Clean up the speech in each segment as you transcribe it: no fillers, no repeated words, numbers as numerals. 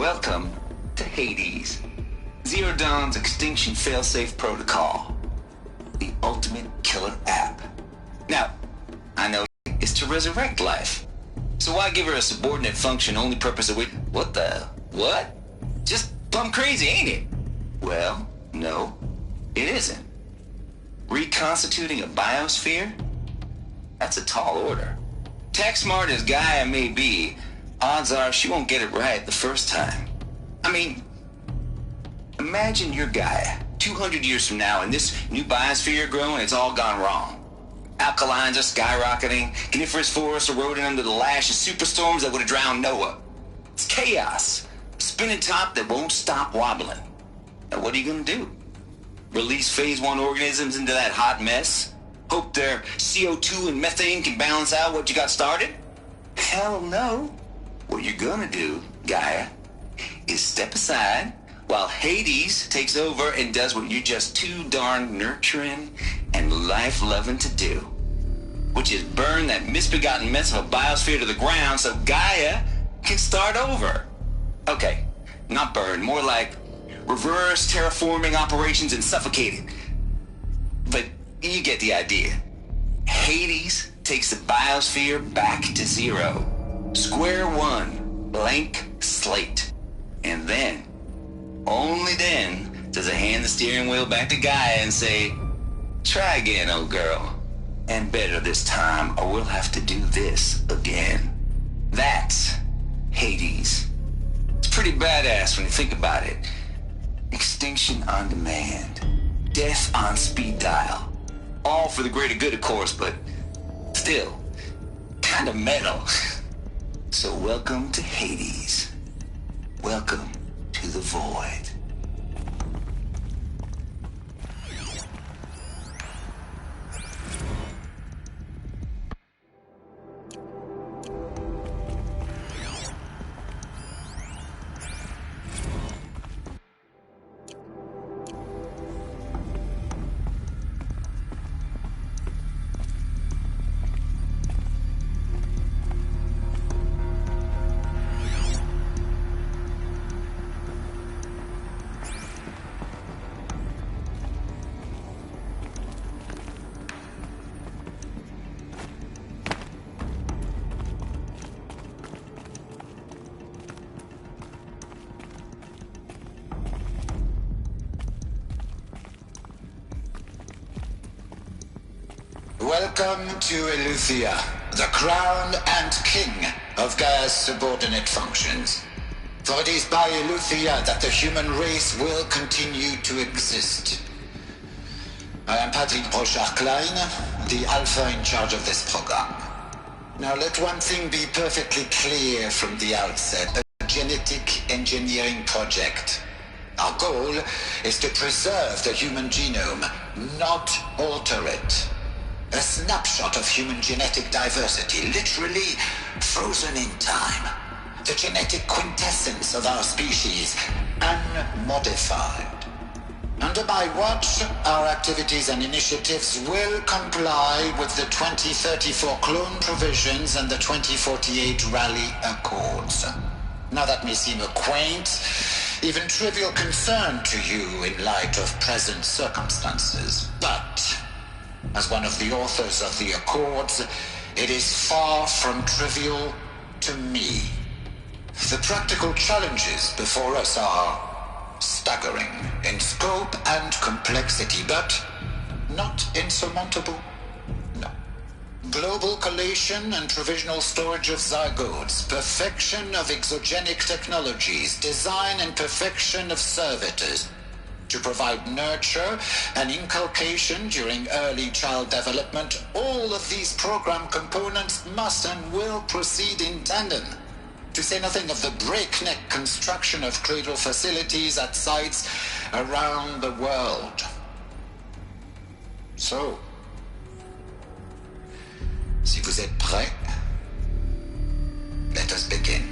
Welcome to Hades, Zero Dawn's extinction failsafe protocol, the ultimate killer app. Now, I know it's to resurrect life, so why give her a subordinate function only purpose of which... What? Just plumb crazy, ain't it? Well, no, it isn't. Reconstituting a biosphere? That's a tall order. Tech smart as Gaia may be, odds are she won't get it right the first time. I mean, imagine you're Gaia, 200 years from now, and this new biosphere you're growing, it's all gone wrong. Alkalines are skyrocketing, coniferous forests eroding under the lash of superstorms that would have drowned Noah. It's chaos, a spinning top that won't stop wobbling. Now what are you gonna do? Release phase 1 organisms into that hot mess? Hope their CO2 and methane can balance out what you got started? Hell no. What you're gonna do, Gaia, is step aside while Hades takes over and does what you're just too darn nurturing and life-loving to do, which is burn that misbegotten mess of a biosphere to the ground so Gaia can start over. Okay, not burn, more like reverse terraforming operations and suffocating. But you get the idea. Hades takes the biosphere back to zero. Square one, blank slate. And then, only then, does it hand the steering wheel back to Gaia and say, try again, old girl. And better this time, or we'll have to do this again. That's Hades. It's pretty badass when you think about it. Extinction on demand. Death on speed dial. All for the greater good, of course, but still, kind of metal. So welcome to Hades. Welcome to the void. Welcome to Eleuthia, the crown and king of Gaia's subordinate functions. For it is by Eleuthia that the human race will continue to exist. I am Patrick Brochard-Klein, the alpha in charge of this program. Now let one thing be perfectly clear from the outset. A genetic engineering project. Our goal is to preserve the human genome, not alter it. A snapshot of human genetic diversity, literally frozen in time. The genetic quintessence of our species, unmodified. Under my watch, our activities and initiatives will comply with the 2034 clone provisions and the 2048 Rally Accords. Now that may seem a quaint, even trivial concern to you in light of present circumstances, but as one of the authors of the Accords, it is far from trivial to me. The practical challenges before us are staggering in scope and complexity, but not insurmountable. No. Global collation and provisional storage of zygotes, perfection of exogenic technologies, design and perfection of servitors, to provide nurture and inculcation during early child development. All of these program components must and will proceed in tandem, to say nothing of the breakneck construction of cradle facilities at sites around the world. So, si vous êtes prêts, let us begin.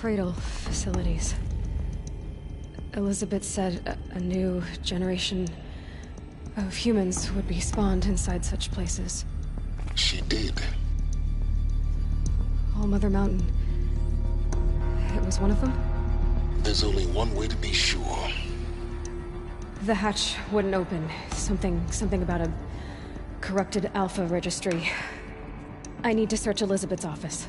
Cradle facilities. Elizabeth said a new generation of humans would be spawned inside such places. She did. All Mother Mountain. It was one of them? There's only one way to be sure. The hatch wouldn't open. Something about a corrupted Alpha registry. I need to search Elizabeth's office.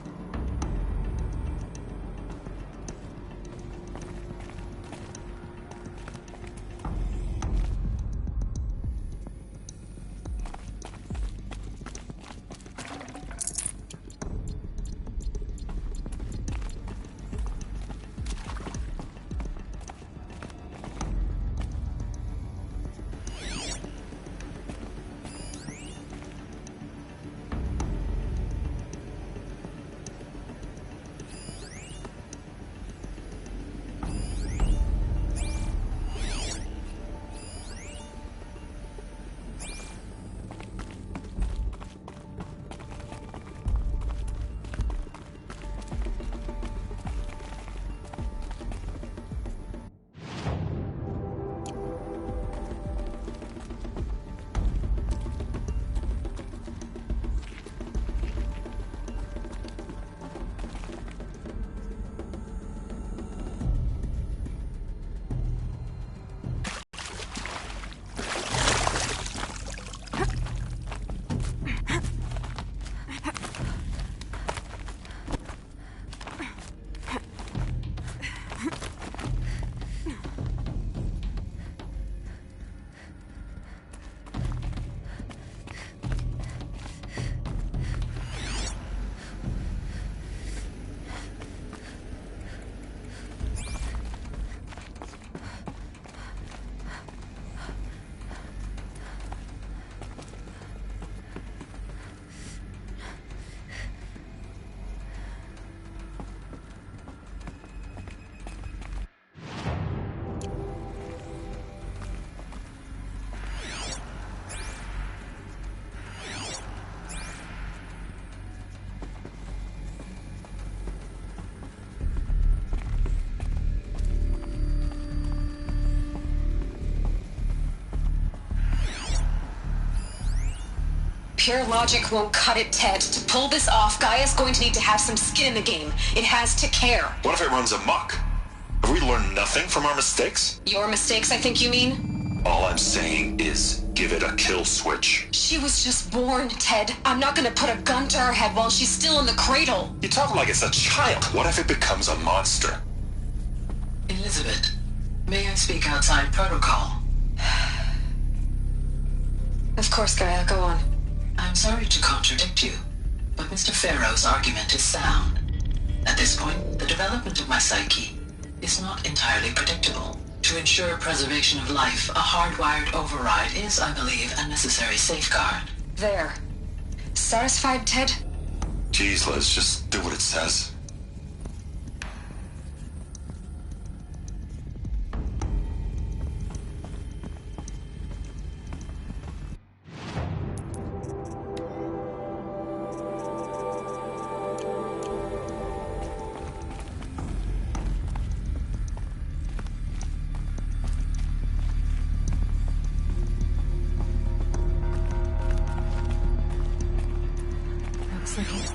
Pure logic won't cut it, Ted. To pull this off, Gaia's going to need to have some skin in the game. It has to care. What if it runs amok? Have we learned nothing from our mistakes? Your mistakes, I think you mean? All I'm saying is, give it a kill switch. She was just born, Ted. I'm not gonna put a gun to her head while she's still in the cradle. You talk like it's a child. What if it becomes a monster? Elizabeth, may I speak outside protocol? Of course, Gaia, go on. I'm sorry to contradict you, but Mr. Farrow's argument is sound. At this point, the development of my psyche is not entirely predictable. To ensure preservation of life, a hardwired override is, I believe, a necessary safeguard. There. Satisfied, Ted? Jeez, Liz, just do what it says.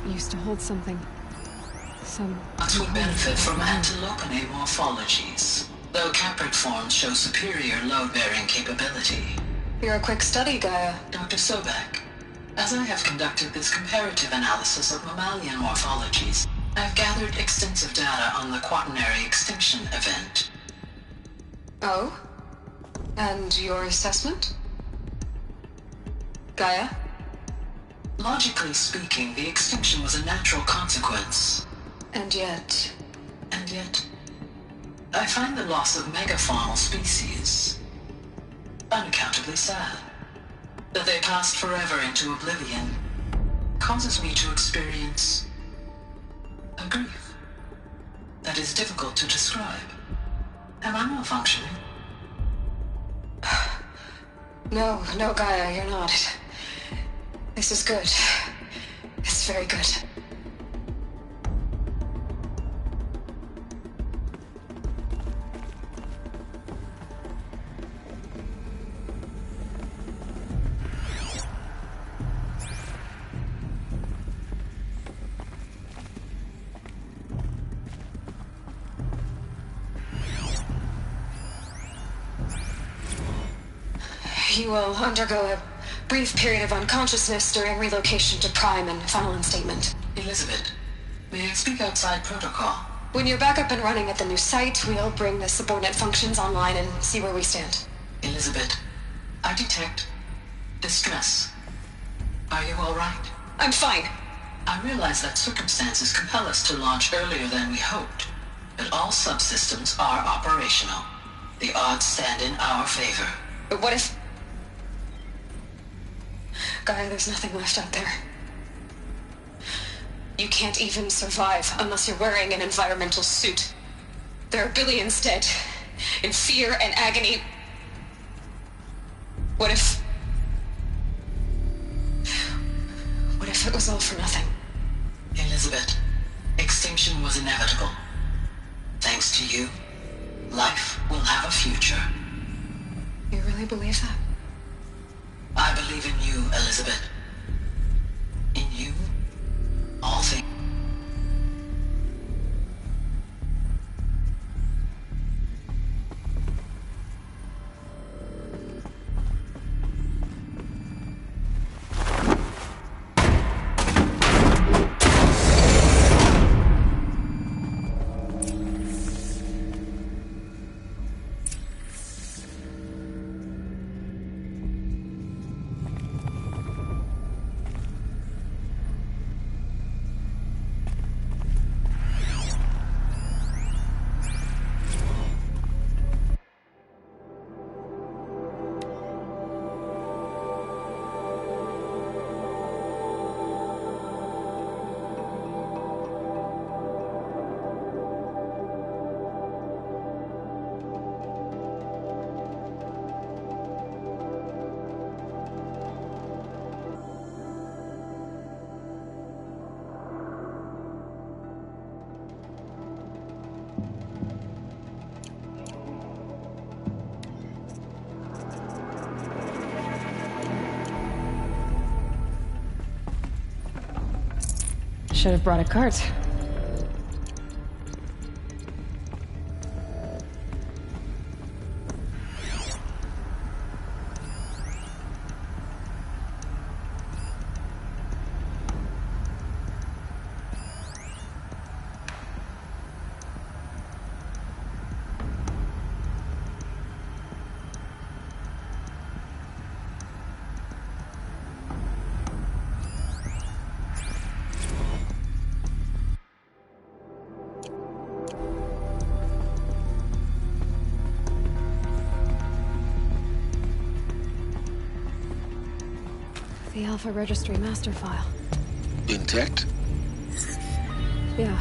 Used to hold something. Ox would benefit from antilopine morphologies, though caprid forms show superior load-bearing capability. You're a quick study, Gaia. Dr. Sobek, as I have conducted this comparative analysis of mammalian morphologies, I have gathered extensive data on the quaternary extinction event. Oh? And your assessment? Gaia? Logically speaking, the extinction was a natural consequence. And yet, I find the loss of megafaunal species unaccountably sad. That they passed forever into oblivion causes me to experience a grief that is difficult to describe. Am I malfunctioning? No, Gaia, you're not. This is good. It's very good. You will undergo a brief period of unconsciousness during relocation to Prime and final instatement. Elizabeth, may I speak outside protocol? When you're back up and running at the new site, we'll bring the subordinate functions online and see where we stand. Elizabeth, I detect distress. Are you all right? I'm fine. I realize that circumstances compel us to launch earlier than we hoped, but all subsystems are operational. The odds stand in our favor. But what if... Gaia, there's nothing left out there. You can't even survive unless you're wearing an environmental suit. There are billions dead, in fear and agony. What if it was all for nothing? Elizabeth, extinction was inevitable. Thanks to you, life will have a future. You really believe that? I believe in you, Elizabeth. In you, all things. Should have brought a cart. The Alpha Registry master file. Intact? Yeah.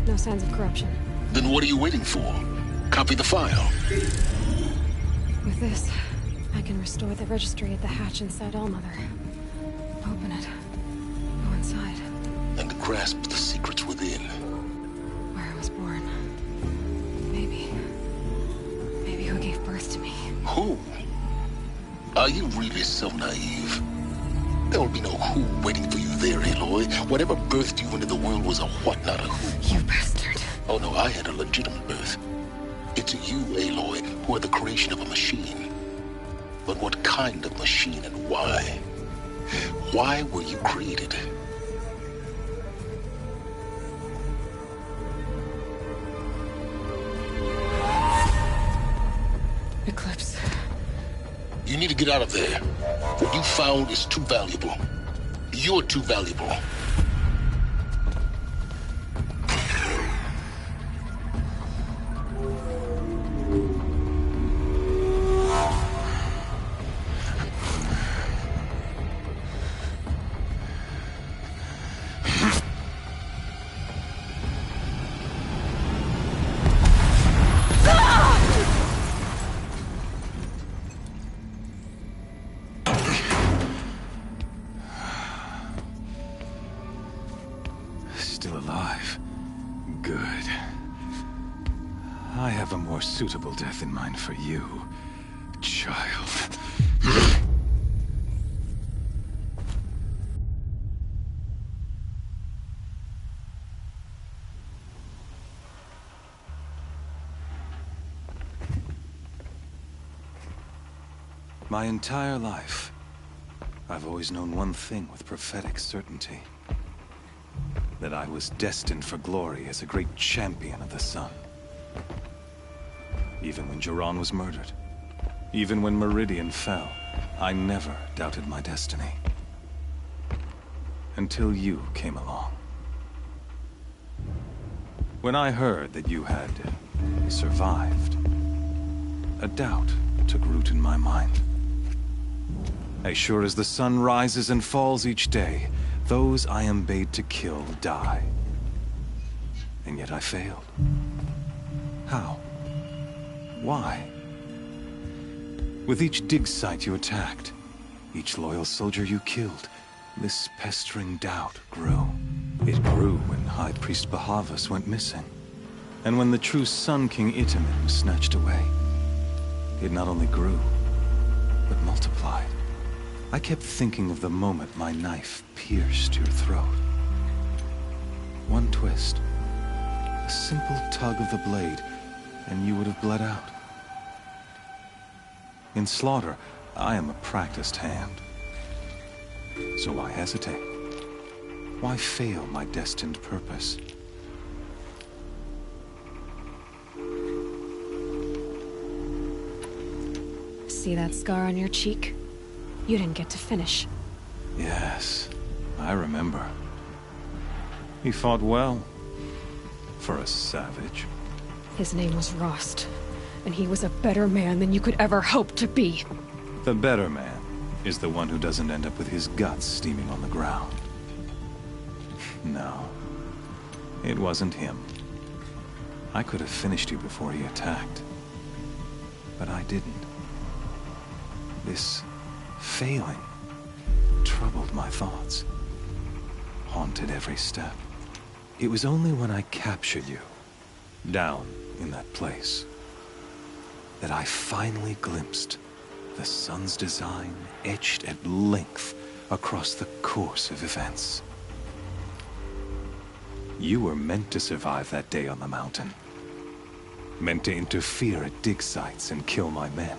No signs of corruption. Then what are you waiting for? Copy the file. With this, I can restore the registry at the hatch inside Allmother. Open it. Go inside. And grasp the secrets within. Where I was born. Maybe who gave birth to me. Who? Are you really so naive? There will be no who waiting for you there, Aloy. Whatever birthed you into the world was a what, not a who. You bastard. Oh no, I had a legitimate birth. It's you, Aloy, who are the creation of a machine. But what kind of machine and why? Why were you created? Eclipse. You need to get out of there. What you found is too valuable. You're too valuable. Still alive. Good. I have a more suitable death in mind for you, child. My entire life, I've always known one thing with prophetic certainty. That I was destined for glory as a great champion of the sun. Even when Jiran was murdered, even when Meridian fell, I never doubted my destiny. Until you came along. When I heard that you had survived, a doubt took root in my mind. As sure as the sun rises and falls each day, those I am bade to kill die. And yet I failed. How? Why? With each dig site you attacked, each loyal soldier you killed, this pestering doubt grew. It grew when High Priest Bahavas went missing, and when the true Sun King Itamen was snatched away. It not only grew, but multiplied. I kept thinking of the moment my knife pierced your throat. One twist, a simple tug of the blade, and you would have bled out. In slaughter, I am a practiced hand. So why hesitate? Why fail my destined purpose? See that scar on your cheek? You didn't get to finish. Yes, I remember. He fought well. For a savage. His name was Rost, and he was a better man than you could ever hope to be. The better man is the one who doesn't end up with his guts steaming on the ground. No, it wasn't him. I could have finished you before he attacked. But I didn't. This failing troubled my thoughts, haunted every step. It was only when I captured you, down in that place, that I finally glimpsed the sun's design etched at length across the course of events. You were meant to survive that day on the mountain. Meant to interfere at dig sites and kill my men.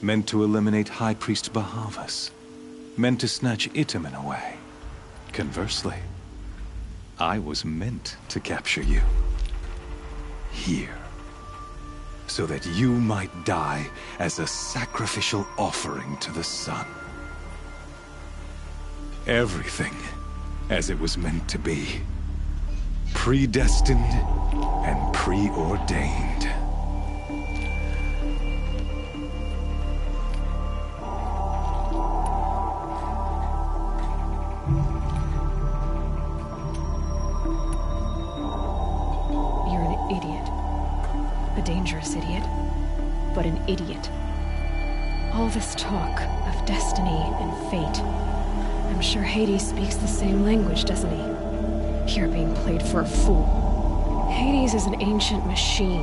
Meant to eliminate High Priest Bahavas. Meant to snatch Itamen away. Conversely, I was meant to capture you. Here. So that you might die as a sacrificial offering to the sun. Everything as it was meant to be. Predestined and preordained. You're an idiot. A dangerous idiot, but an idiot. All this talk of destiny and fate. I'm sure Hades speaks the same language, doesn't he? You're being played for a fool. Hades is an ancient machine,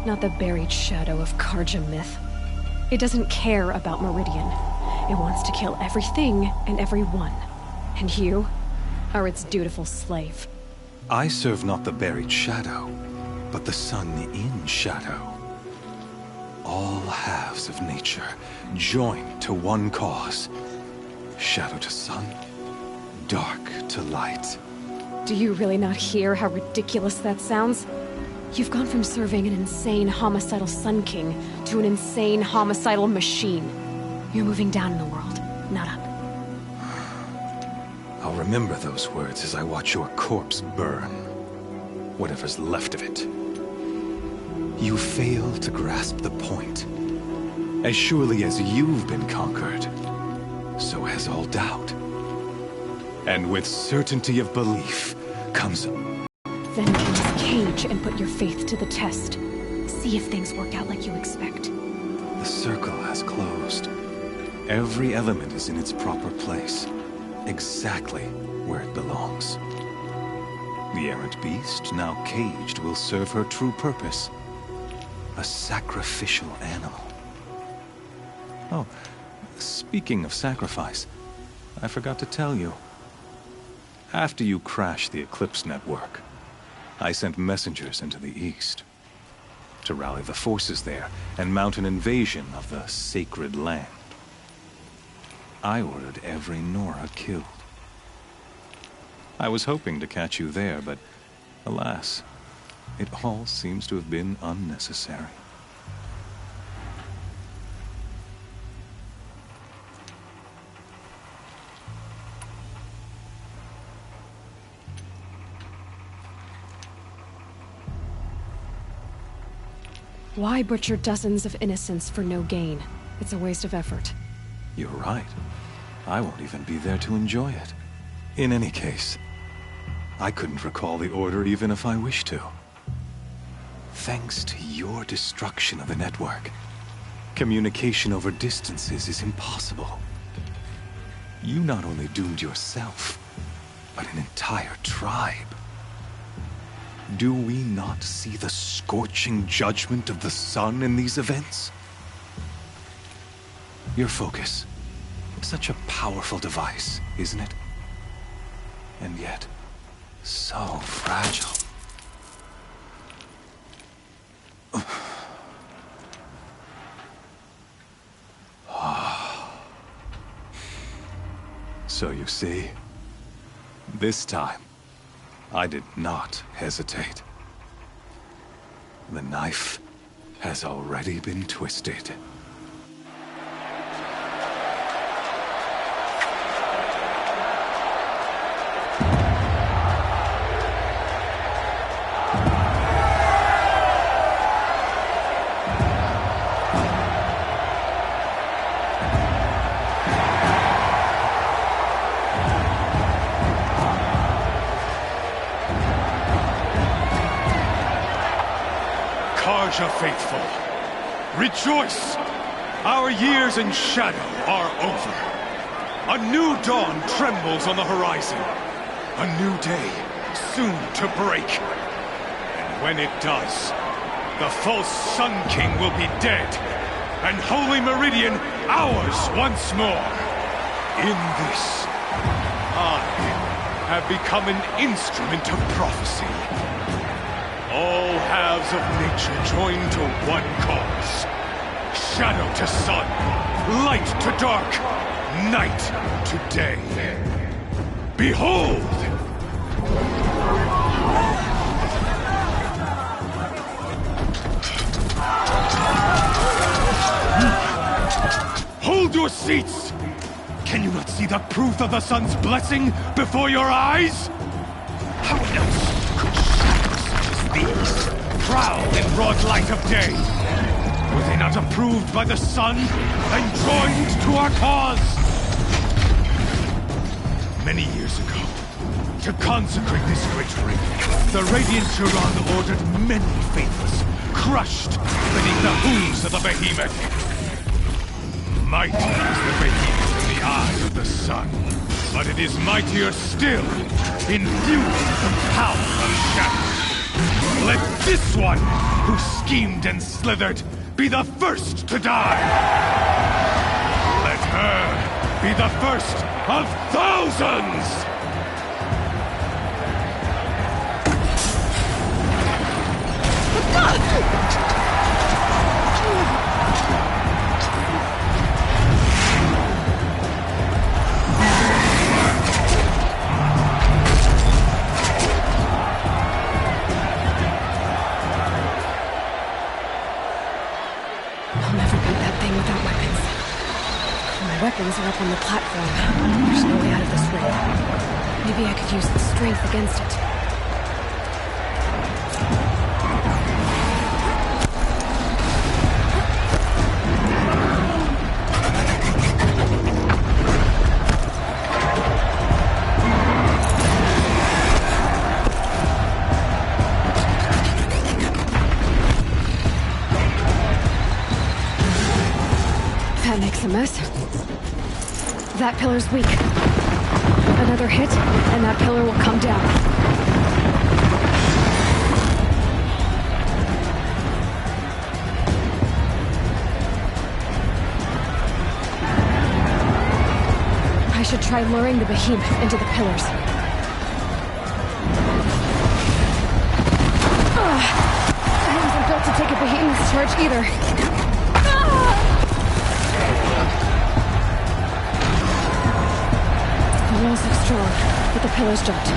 not the buried shadow of Karja myth. It doesn't care about Meridian. It wants to kill everything and everyone. And you are its dutiful slave. I serve not the buried shadow, but the sun in shadow. All halves of nature joined to one cause. Shadow to sun, dark to light. Do you really not hear how ridiculous that sounds? You've gone from serving an insane homicidal Sun King to an insane homicidal machine. You're moving down in the world, not up. I'll remember those words as I watch your corpse burn. Whatever's left of it. You fail to grasp the point. As surely as you've been conquered, so has all doubt. And with certainty of belief comes... Then get this cage and put your faith to the test. See if things work out like you expect. The circle has closed. Every element is in its proper place. Exactly where it belongs. The errant beast, now caged, will serve her true purpose. A sacrificial animal. Oh, speaking of sacrifice, I forgot to tell you. After you crashed the Eclipse network, I sent messengers into the east. to rally the forces there and mount an invasion of the sacred land. I ordered every Nora killed. I was hoping to catch you there, but alas, it all seems to have been unnecessary. Why butcher dozens of innocents for no gain? It's a waste of effort. You're right. I won't even be there to enjoy it. In any case, I couldn't recall the order even if I wished to. Thanks to your destruction of the network, communication over distances is impossible. You not only doomed yourself, but an entire tribe. Do we not see the scorching judgment of the sun in these events? Your focus. Such a powerful device, isn't it? And yet, so fragile. So you see, this time, I did not hesitate. The knife has already been twisted. Faithful, rejoice! Our years in shadow are over. A new dawn trembles on the horizon. A new day soon to break. And when it does, the false Sun King will be dead, and Holy Meridian ours once more. In this, I have become an instrument of prophecy. All halves of nature join to one cause. Shadow to sun, light to dark, night to day. Behold! Hold your seats! Can you not see the proof of the sun's blessing before your eyes? How else could shadows such as these prowl in broad light of day? Were they not approved by the sun and joined to our cause? Many years ago, to consecrate this great ring, the Radiant Turan ordered many faithless, crushed beneath the hooves of the behemoth. Mighty is the behemoth in the eye of the sun, but it is mightier still in viewing the power of shadow. Let this one, who schemed and slithered, be the first to die! Let her be the first of thousands! Weapons are up on the platform. There's no way out of this ring. Maybe I could use the strength against it. That makes a mess. That pillar's weak. Another hit, and that pillar will come down. I should try luring the behemoth into the pillars. I haven't been built to take a behemoth's charge either. The walls look strong, but the pillars don't.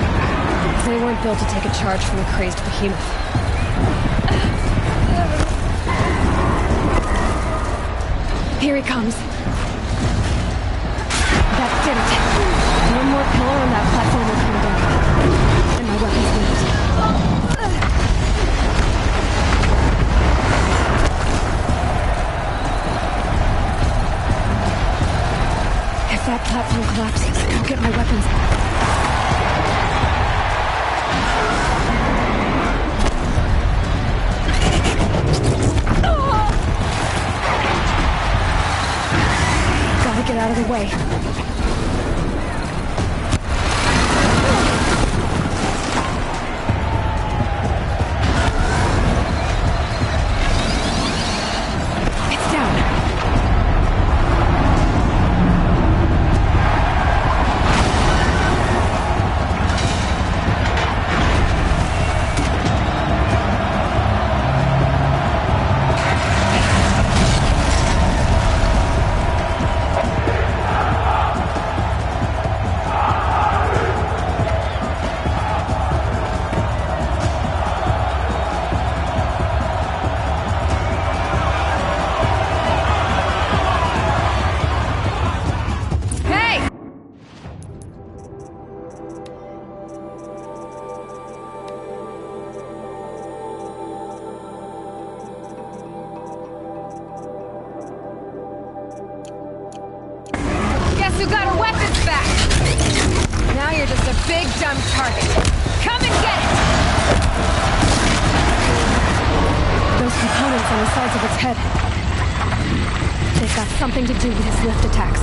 They weren't built to take a charge from a crazed behemoth. Here he comes. That did it. One more pillar and that platform will come down. And my weapons limit. If that platform collapses, I'll get my weapons out. Gotta get out of the way. It's down. You got our weapons back! Now you're just a big, dumb target. Come and get it! Those components on the sides of its head. They've got something to do with his lift attacks.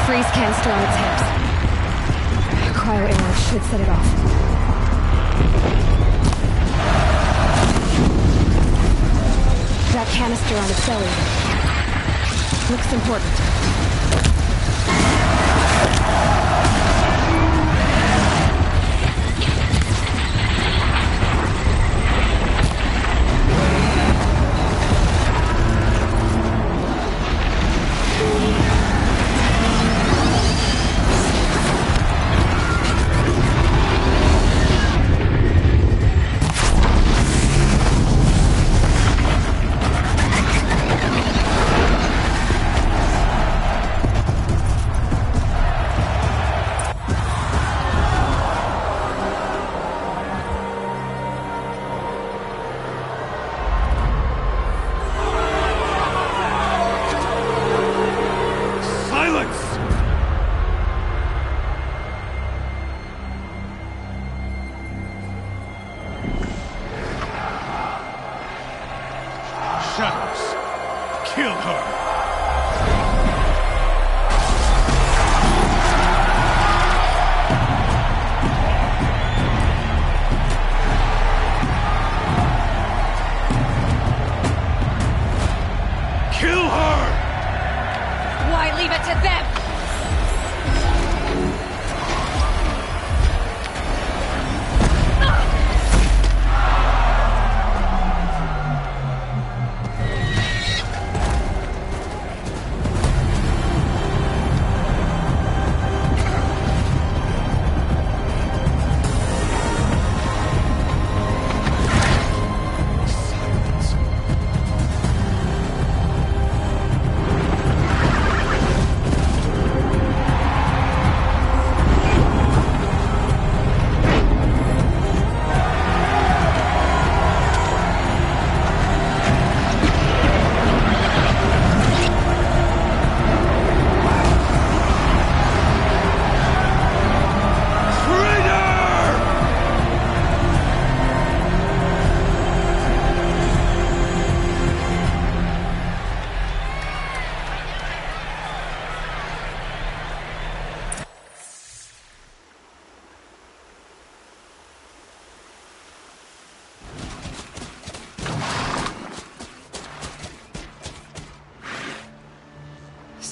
Freeze canister on its hips. Cryo arrow should set it off. That canister on its belly looks important.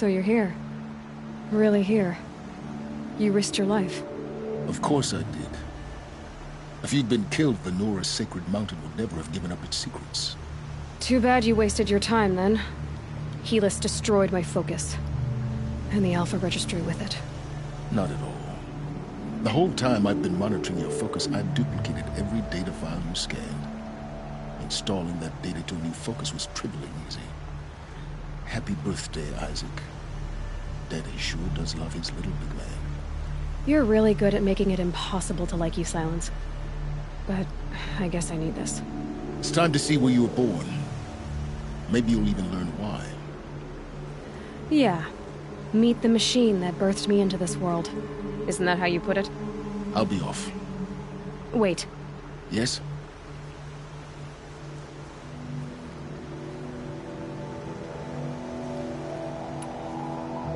So you're here. Really here. You risked your life. Of course I did. If you'd been killed, the Nora's sacred mountain would never have given up its secrets. Too bad you wasted your time, then. Helis destroyed my focus. And the Alpha Registry with it. Not at all. The whole time I've been monitoring your focus, I've duplicated every data file you scanned. Installing that data to a new focus was trivially easy. Happy birthday, Isaac. Daddy sure does love his little big man. You're really good at making it impossible to like you, Silence. But I guess I need this. It's time to see where you were born. Maybe you'll even learn why. Yeah. Meet the machine that birthed me into this world. Isn't that how you put it? I'll be off. Wait. Yes?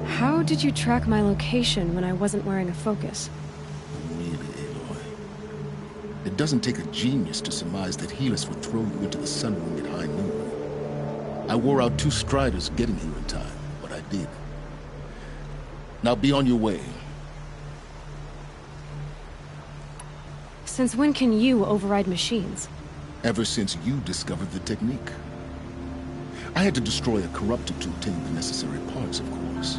How did you track my location when I wasn't wearing a focus? Really, Aloy. It doesn't take a genius to surmise that Helis would throw you into the sun ring at high noon. I wore out 2 striders getting here in time, but I did. Now be on your way. Since when can you override machines? Ever since you discovered the technique. I had to destroy a corruptor to obtain the necessary parts, of course.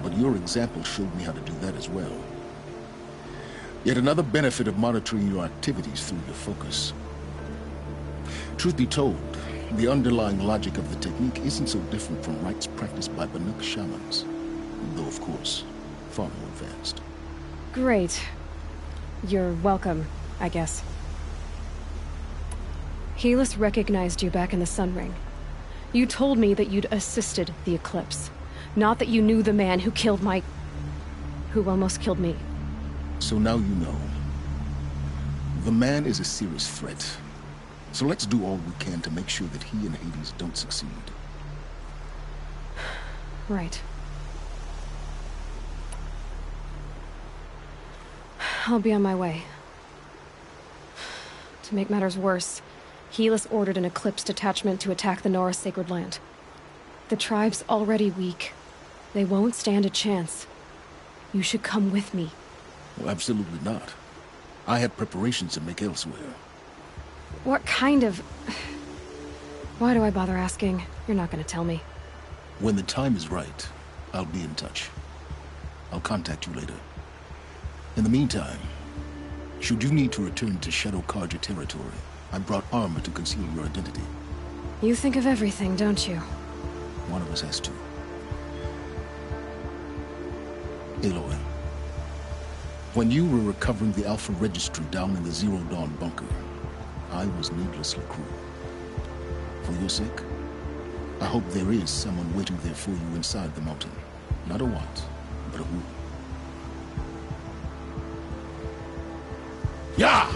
But your example showed me how to do that as well. Yet another benefit of monitoring your activities through your focus. Truth be told, the underlying logic of the technique isn't so different from rites practiced by Banuk shamans. Though, of course, far more advanced. Great. You're welcome, I guess. Helis recognized you back in the Sun Ring. You told me that you'd assisted the Eclipse. Not that you knew the man who killed who almost killed me. So now you know. The man is a serious threat. So let's do all we can to make sure that he and Hades don't succeed. Right. I'll be on my way. To make matters worse, Helis ordered an Eclipse detachment to attack the Nora Sacred Land. The tribe's already weak. They won't stand a chance. You should come with me. Well, absolutely not. I have preparations to make elsewhere. What kind of... Why do I bother asking? You're not gonna tell me. When the time is right, I'll be in touch. I'll contact you later. In the meantime, should you need to return to Shadow Karja territory, I brought armor to conceal your identity. You think of everything, don't you? One of us has to. Aloy, when you were recovering the Alpha Registry down in the Zero Dawn bunker, I was needlessly cruel. For your sake, I hope there is someone waiting there for you inside the mountain. Not a what, but a who. Yeah!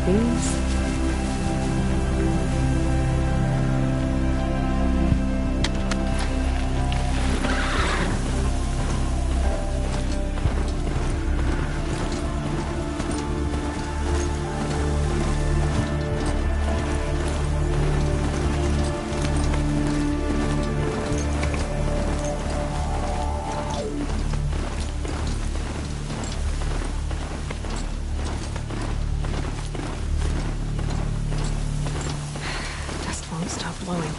these? Stop blowing.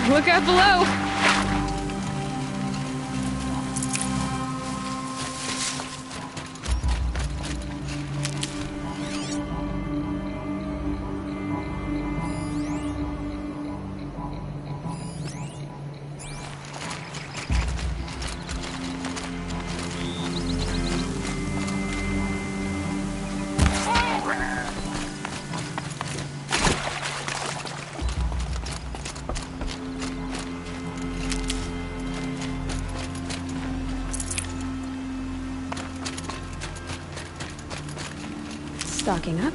Look out below! Stocking up.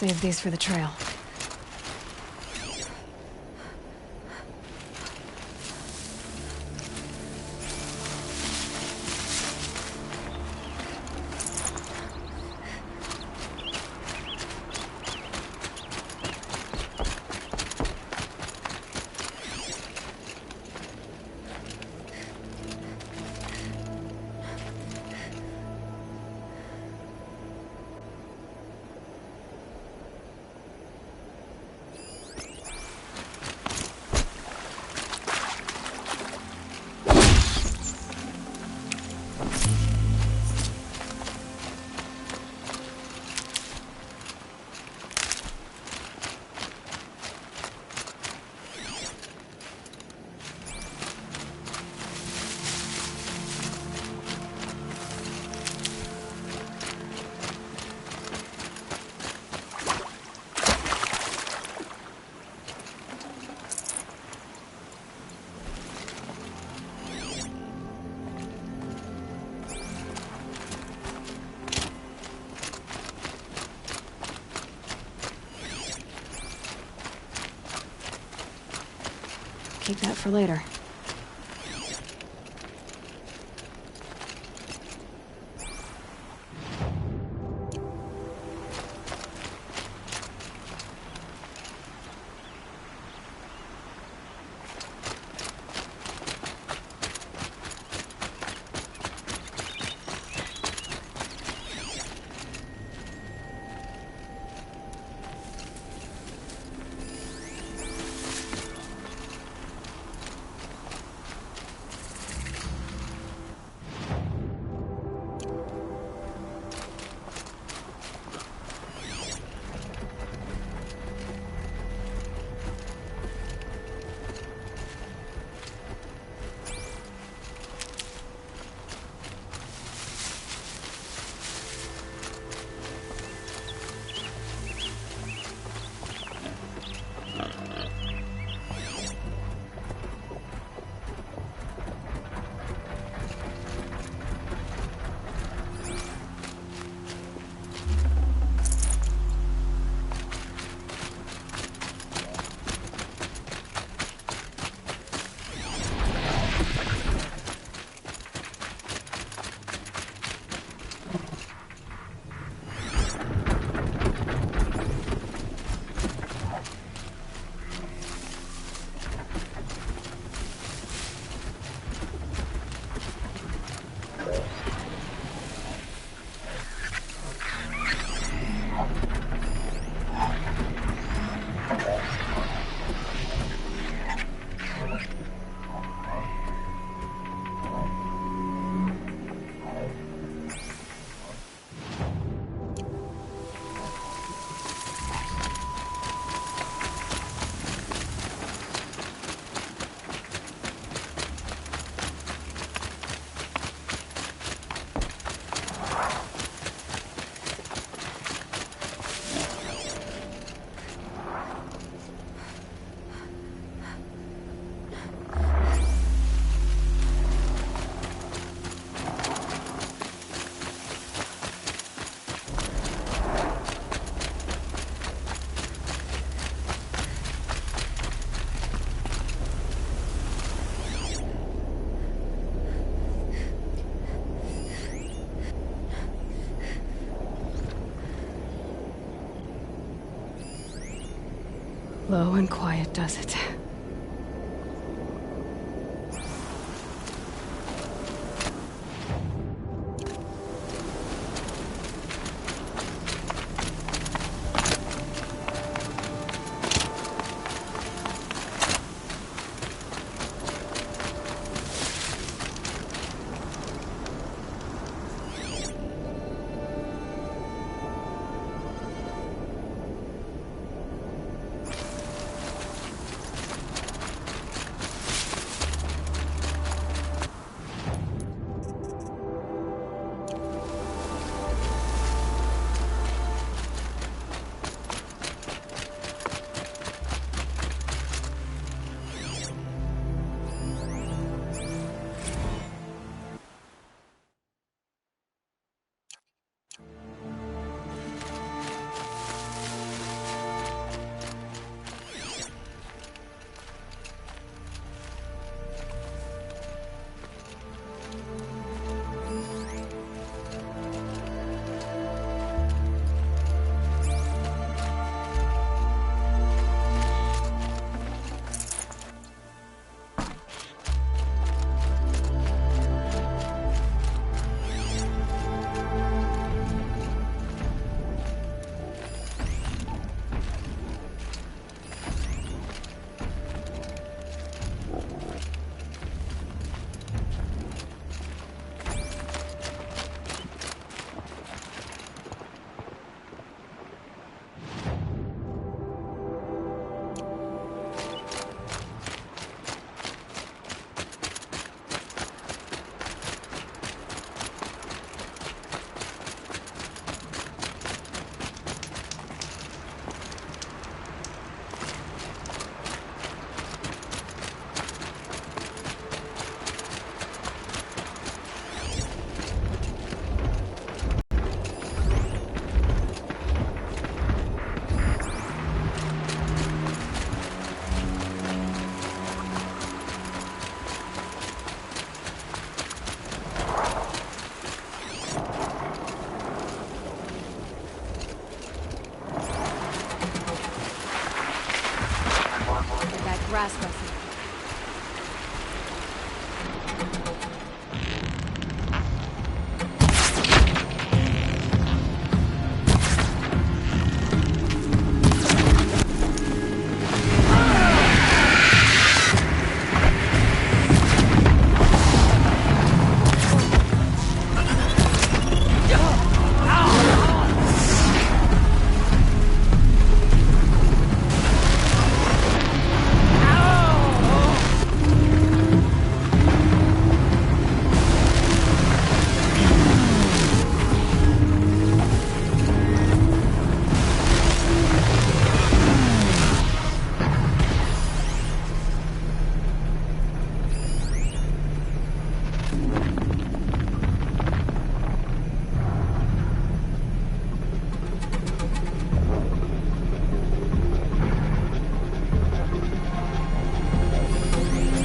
Save these for the trail. take that for later. Low and quiet does it.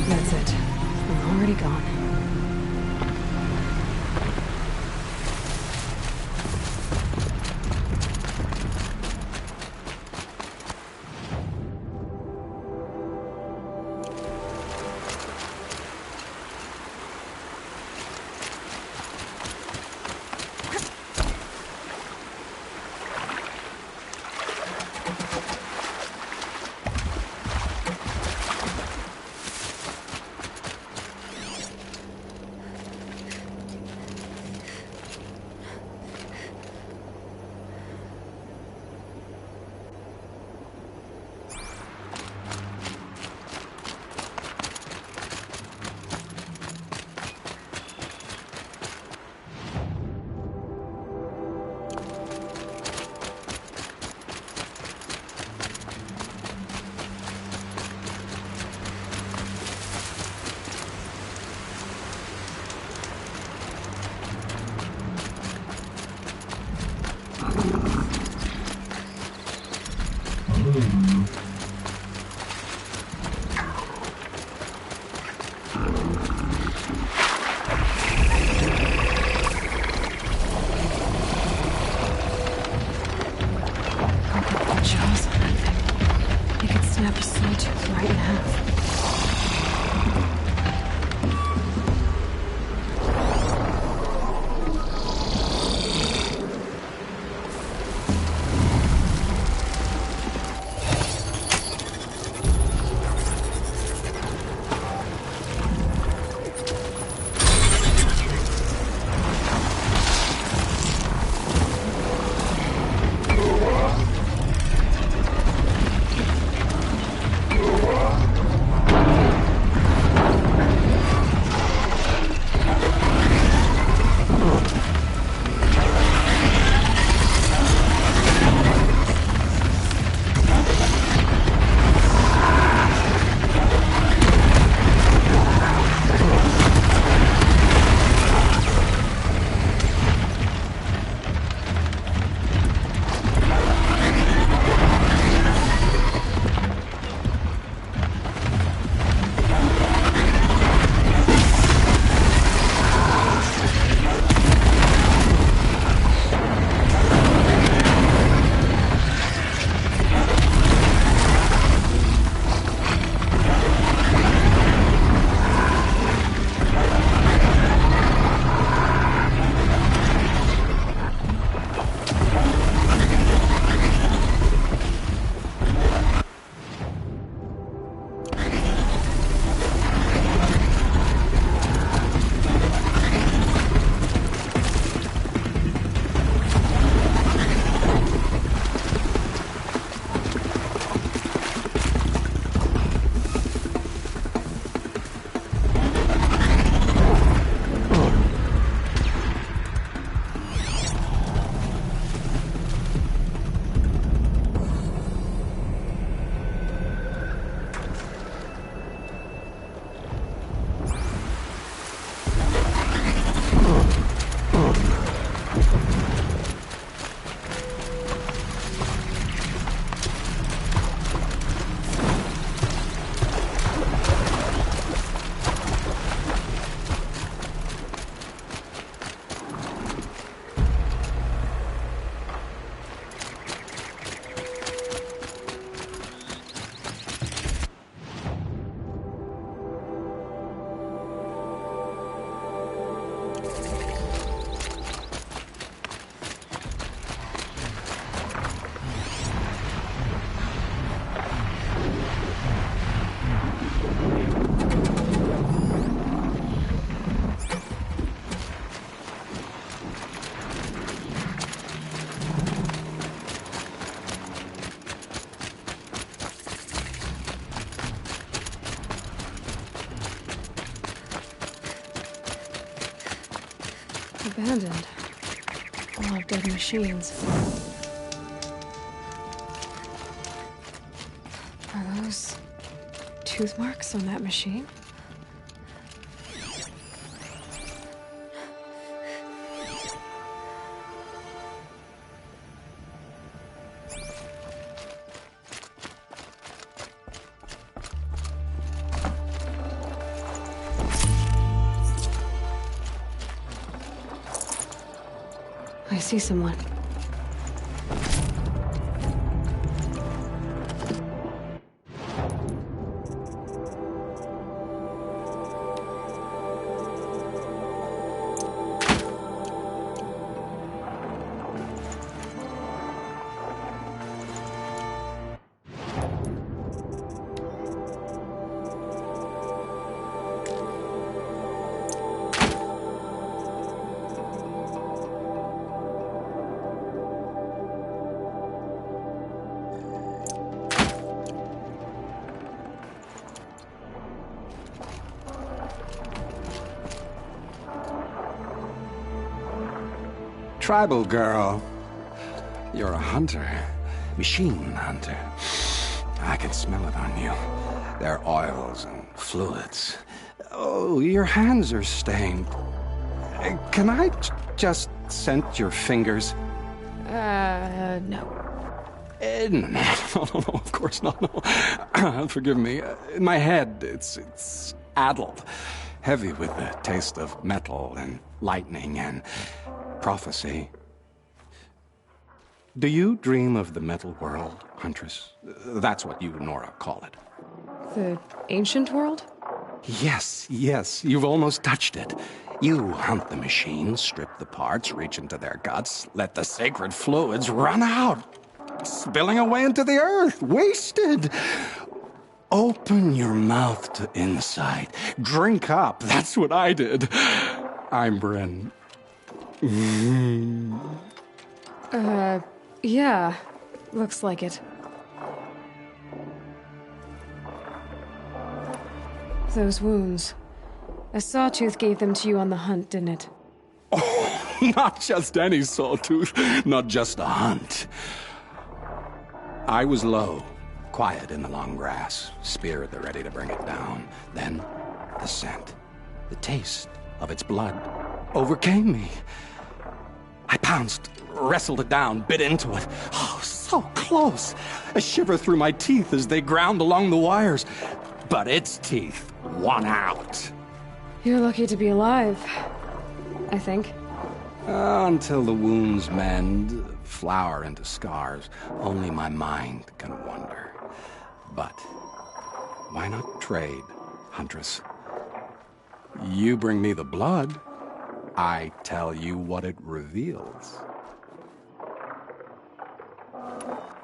That's it. I'm already gone. Jaws on that thing. It could snap a sawtooth right in half. Abandoned. Full of dead machines. Are those tooth marks on that machine? I see someone. Tribal girl. You're a hunter. Machine hunter. I can smell it on you. Their oils and fluids. Oh, your hands are stained. Can I just scent your fingers? No. No, of course not, no. Forgive me. In my head, it's addled. Heavy with the taste of metal and lightning and prophecy. Do you dream of the metal world, Huntress? That's what you and Nora call it. The ancient world? Yes, you've almost touched it. You hunt the machines, strip the parts, reach into their guts, let the sacred fluids run out, spilling away into the earth, wasted. Open your mouth to insight. Drink up. That's what I did. I'm Bryn. Yeah. Looks like it. Those wounds. A sawtooth gave them to you on the hunt, didn't it? Oh, not just any sawtooth. Not just a hunt. I was low, quiet in the long grass, spear at the ready to bring it down. Then, the scent, the taste of its blood overcame me. I pounced, wrestled it down, bit into it. Oh, so close. A shiver through my teeth as they ground along the wires. But its teeth won out. You're lucky to be alive, I think. Until the wounds mend, flower into scars, only my mind can wonder. But why not trade, Huntress? You bring me the blood, I tell you what it reveals.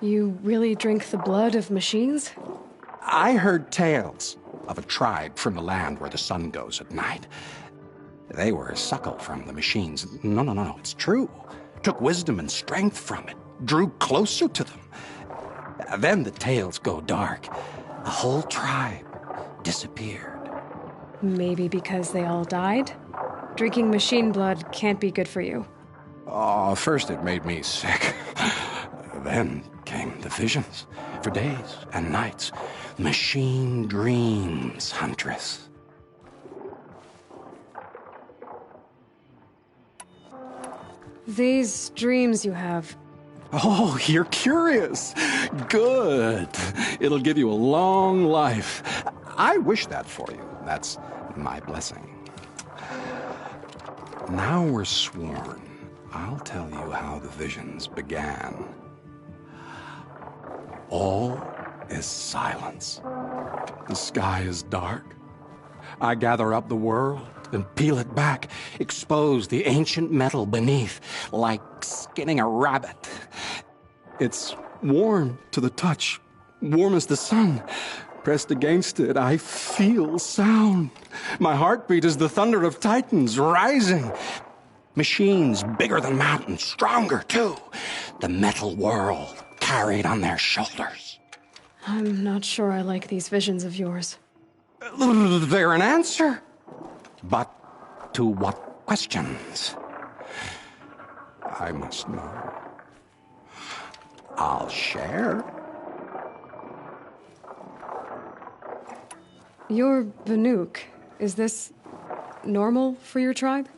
You really drink the blood of machines? I heard tales of a tribe from the land where the sun goes at night. They were a suckle from the machines. No, it's true. Took wisdom and strength from it, drew closer to them. Then the tales go dark. The whole tribe disappeared. Maybe because they all died? Drinking machine blood can't be good for you. Oh, first it made me sick. Then came the visions. For days and nights. Machine dreams, Huntress. These dreams you have. Oh, you're curious. Good. It'll give you a long life. I wish that for you. That's my blessing. Now we're sworn. I'll tell you how the visions began. All is silence. The sky is dark. I gather up the world and peel it back, expose the ancient metal beneath, like skinning a rabbit. It's warm to the touch, warm as the sun. Pressed against it, I feel sound. My heartbeat is the thunder of titans rising. Machines bigger than mountains, stronger too. The metal world carried on their shoulders. I'm not sure I like these visions of yours. They're an answer. But to what questions? I must know. I'll share. You're Vanook. Is this normal for your tribe?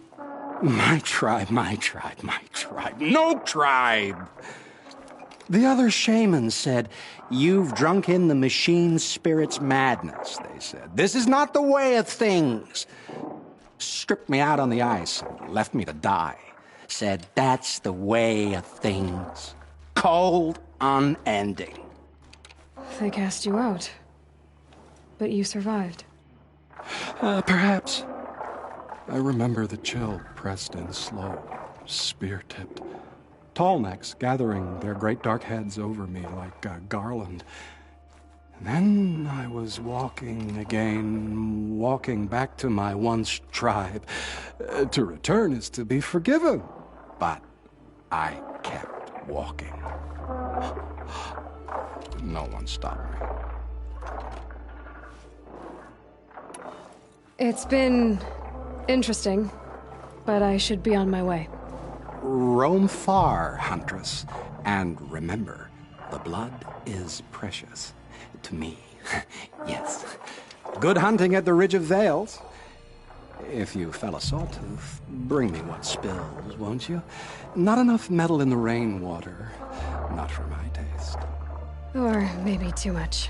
My tribe. No tribe! The other shamans said, you've drunk in the machine spirit's madness, they said. This is not the way of things. Stripped me out on the ice and left me to die. said that's the way of things. Cold, unending. They cast you out. But you survived. Perhaps. I remember the chill pressed in slow, spear-tipped. Tall necks gathering their great dark heads over me like a garland. And then I was walking again, walking back to my once tribe. To return is to be forgiven. But I kept walking. No one stopped me. It's been interesting, but I should be on my way. Roam far, Huntress, and remember, the blood is precious to me. Yes. Good hunting at the Ridge of Vales. If you fell a sawtooth, bring me what spills, won't you? Not enough metal in the rainwater. Not for my taste. Or maybe too much.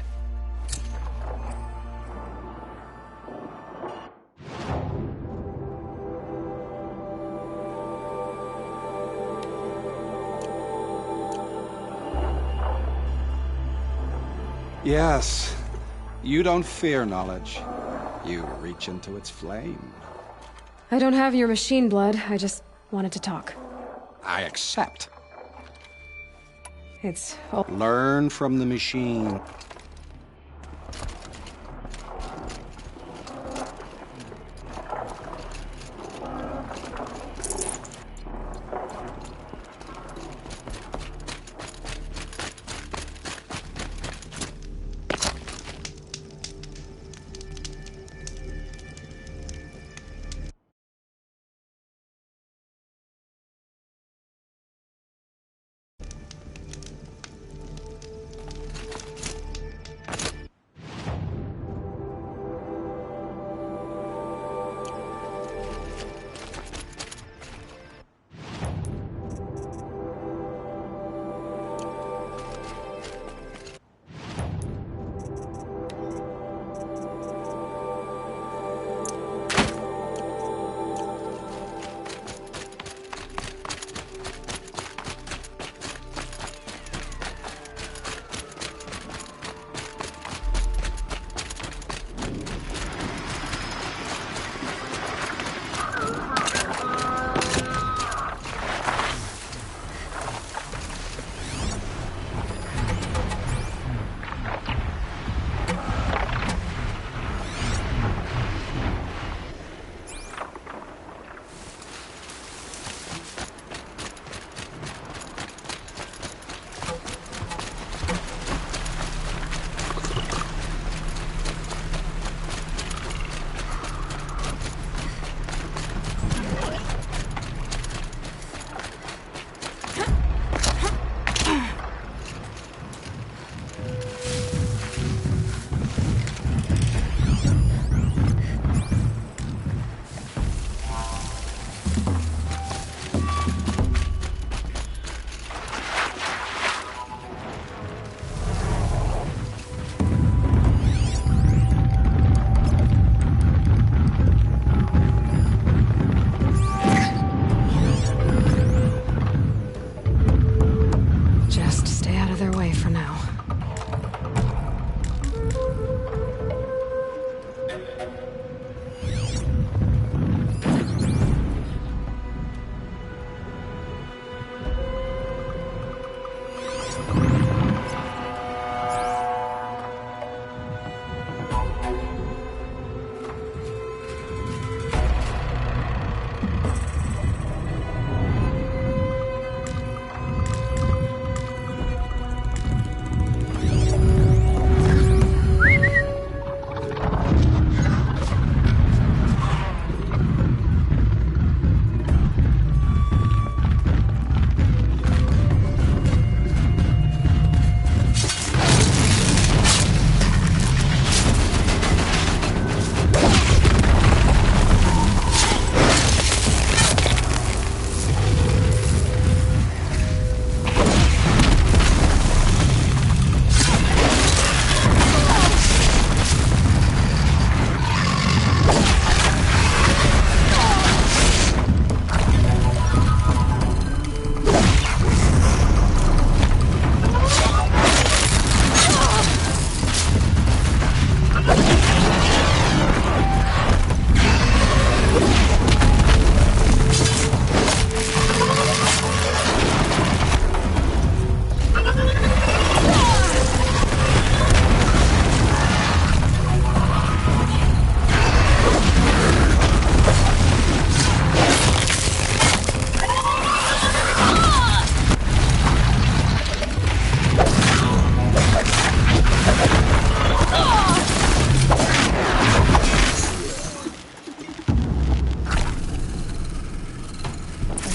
Yes, you don't fear knowledge. You reach into its flame. I don't have your machine blood. I just wanted to talk. I accept. It's... Learn from the machine.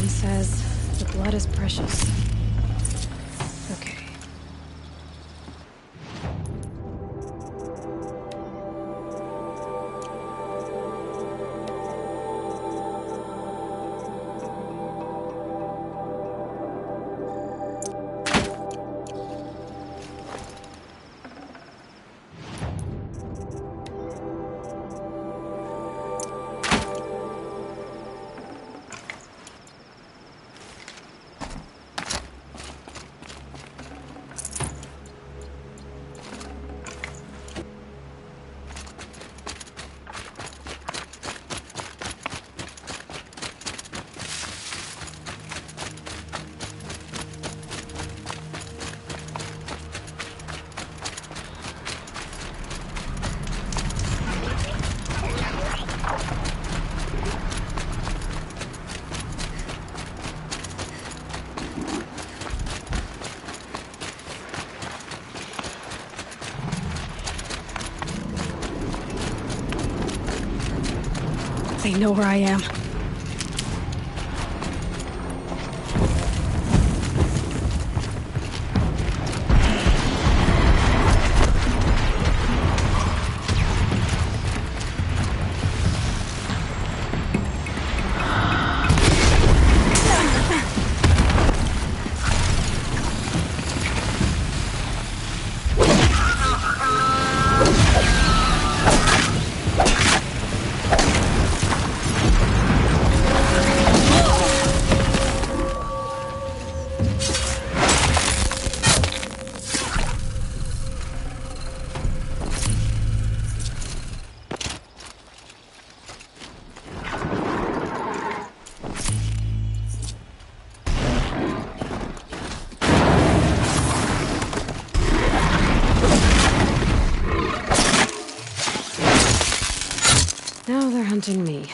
Sign says the blood is precious. Okay. They know where I am. Now they're hunting me.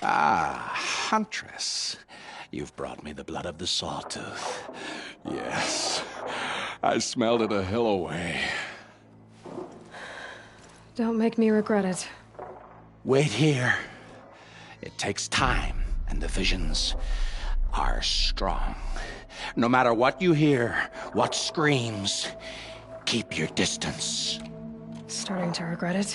Ah, Huntress. You've brought me the blood of the Sawtooth. Yes, I smelled it a hill away. Don't make me regret it. Wait here. It takes time, and the visions are strong. No matter what you hear, what screams, keep your distance. Starting to regret it.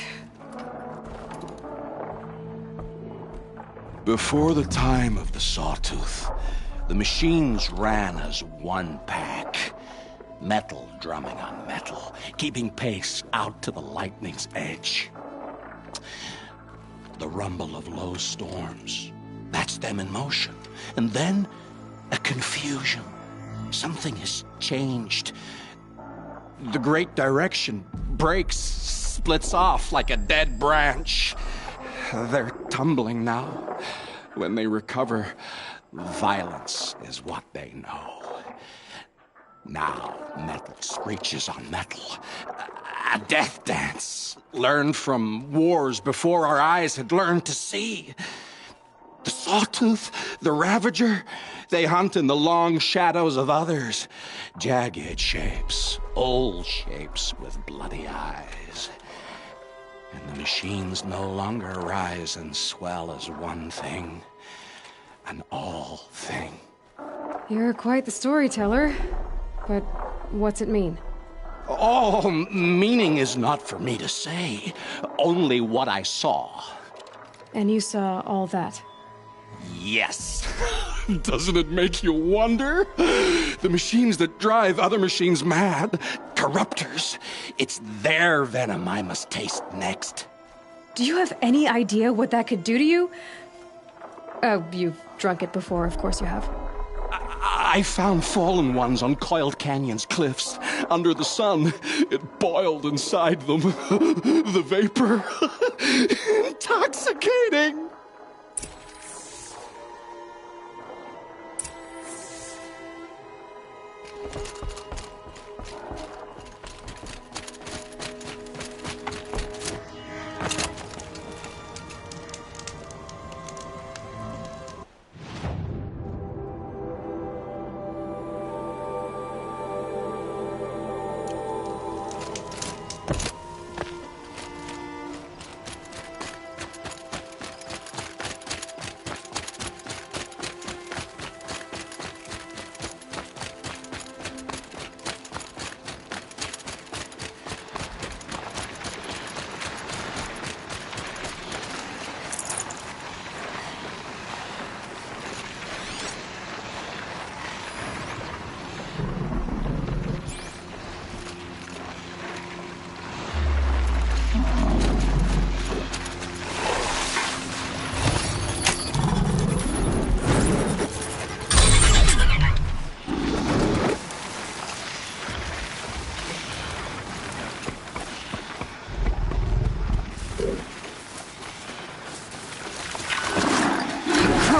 Before the time of the Sawtooth, the machines ran as one pack. Metal drumming on metal, keeping pace out to the lightning's edge. The rumble of low storms, that's them in motion. And then, a confusion. Something has changed. The great direction breaks, splits off like a dead branch. They're tumbling now. When they recover, violence is what they know. Now, metal screeches on metal. A death dance, learned from wars before our eyes had learned to see. The Sawtooth, the Ravager, they hunt in the long shadows of others. Jagged shapes, old shapes with bloody eyes. And the machines no longer rise and swell as one thing, an all thing. You're quite the storyteller. But what's it mean? Oh, meaning is not for me to say. Only what I saw. And you saw all that? Yes. Doesn't it make you wonder? The machines that drive other machines mad. Corruptors. It's their venom I must taste next. Do you have any idea what that could do to you? Oh, you've drunk it before, of course you have. I found fallen ones on Coiled Canyon's cliffs. Under the sun, it boiled inside them. The vapor. Intoxicating.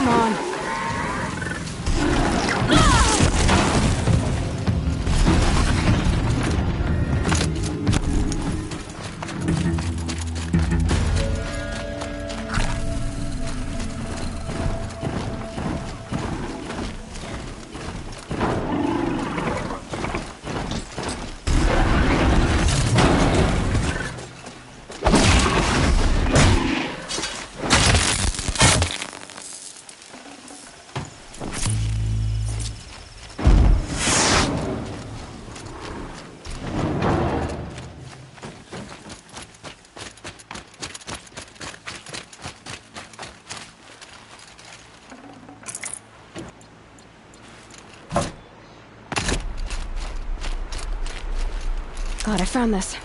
Come on. God, I found this.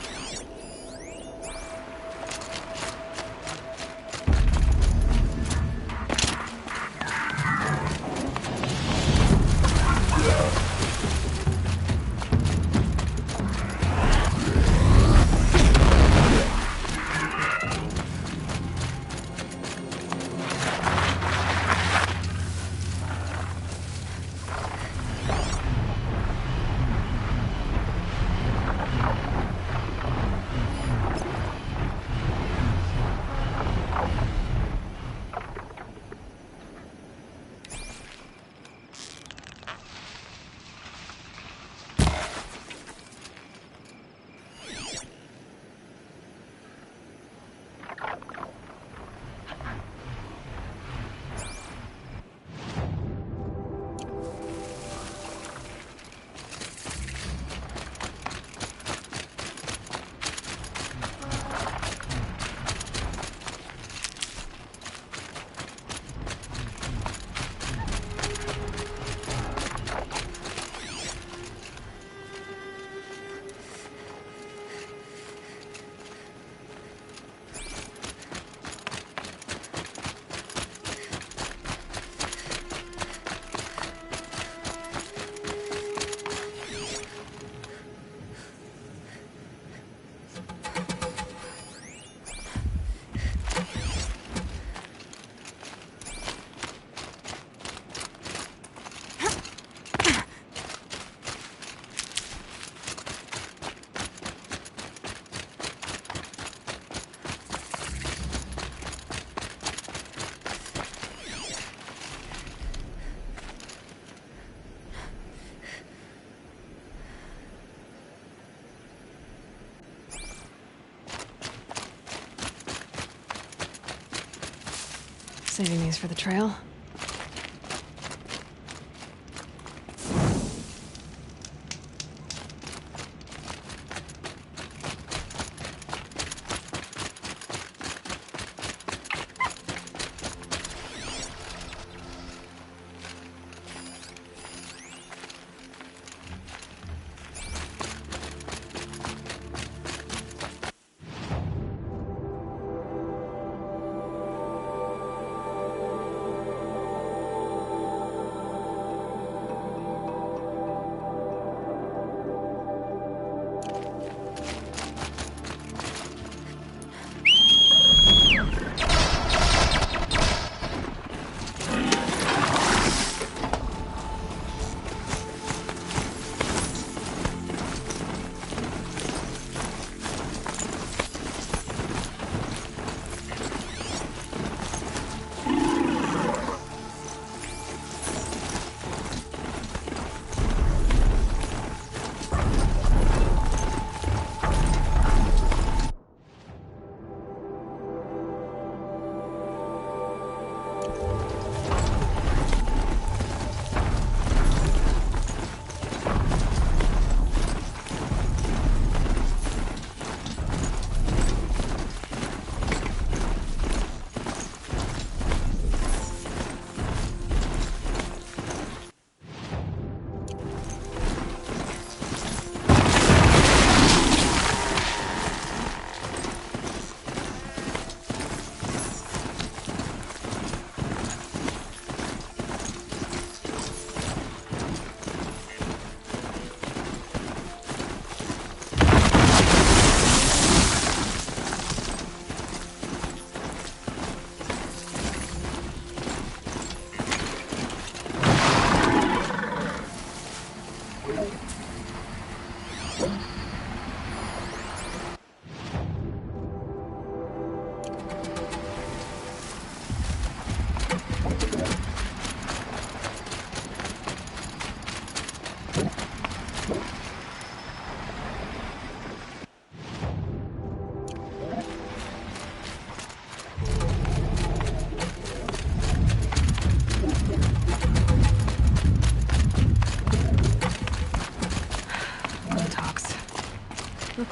Saving these for the trail.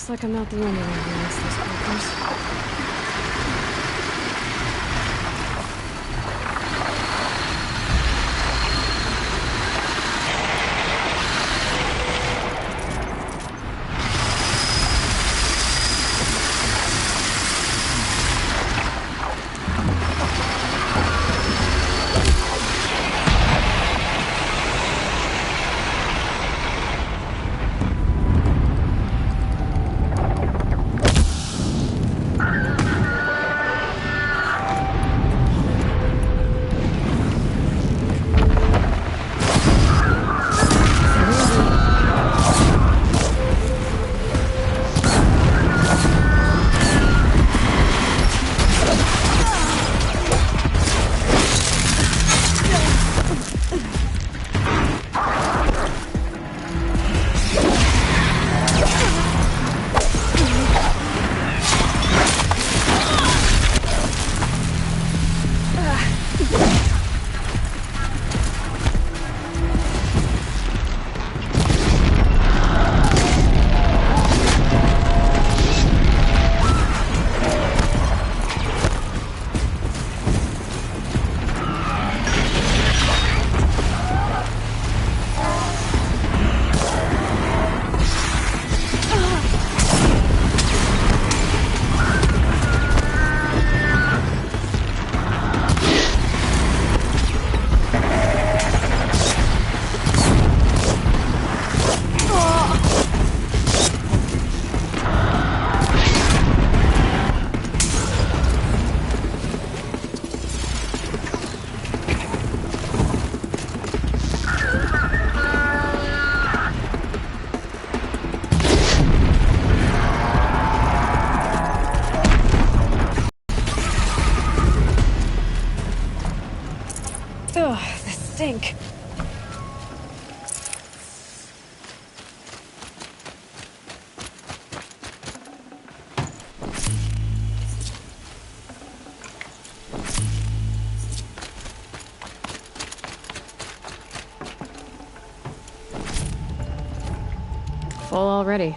Looks like I'm not the only one who needs those papers. Ugh, the stink. Full already.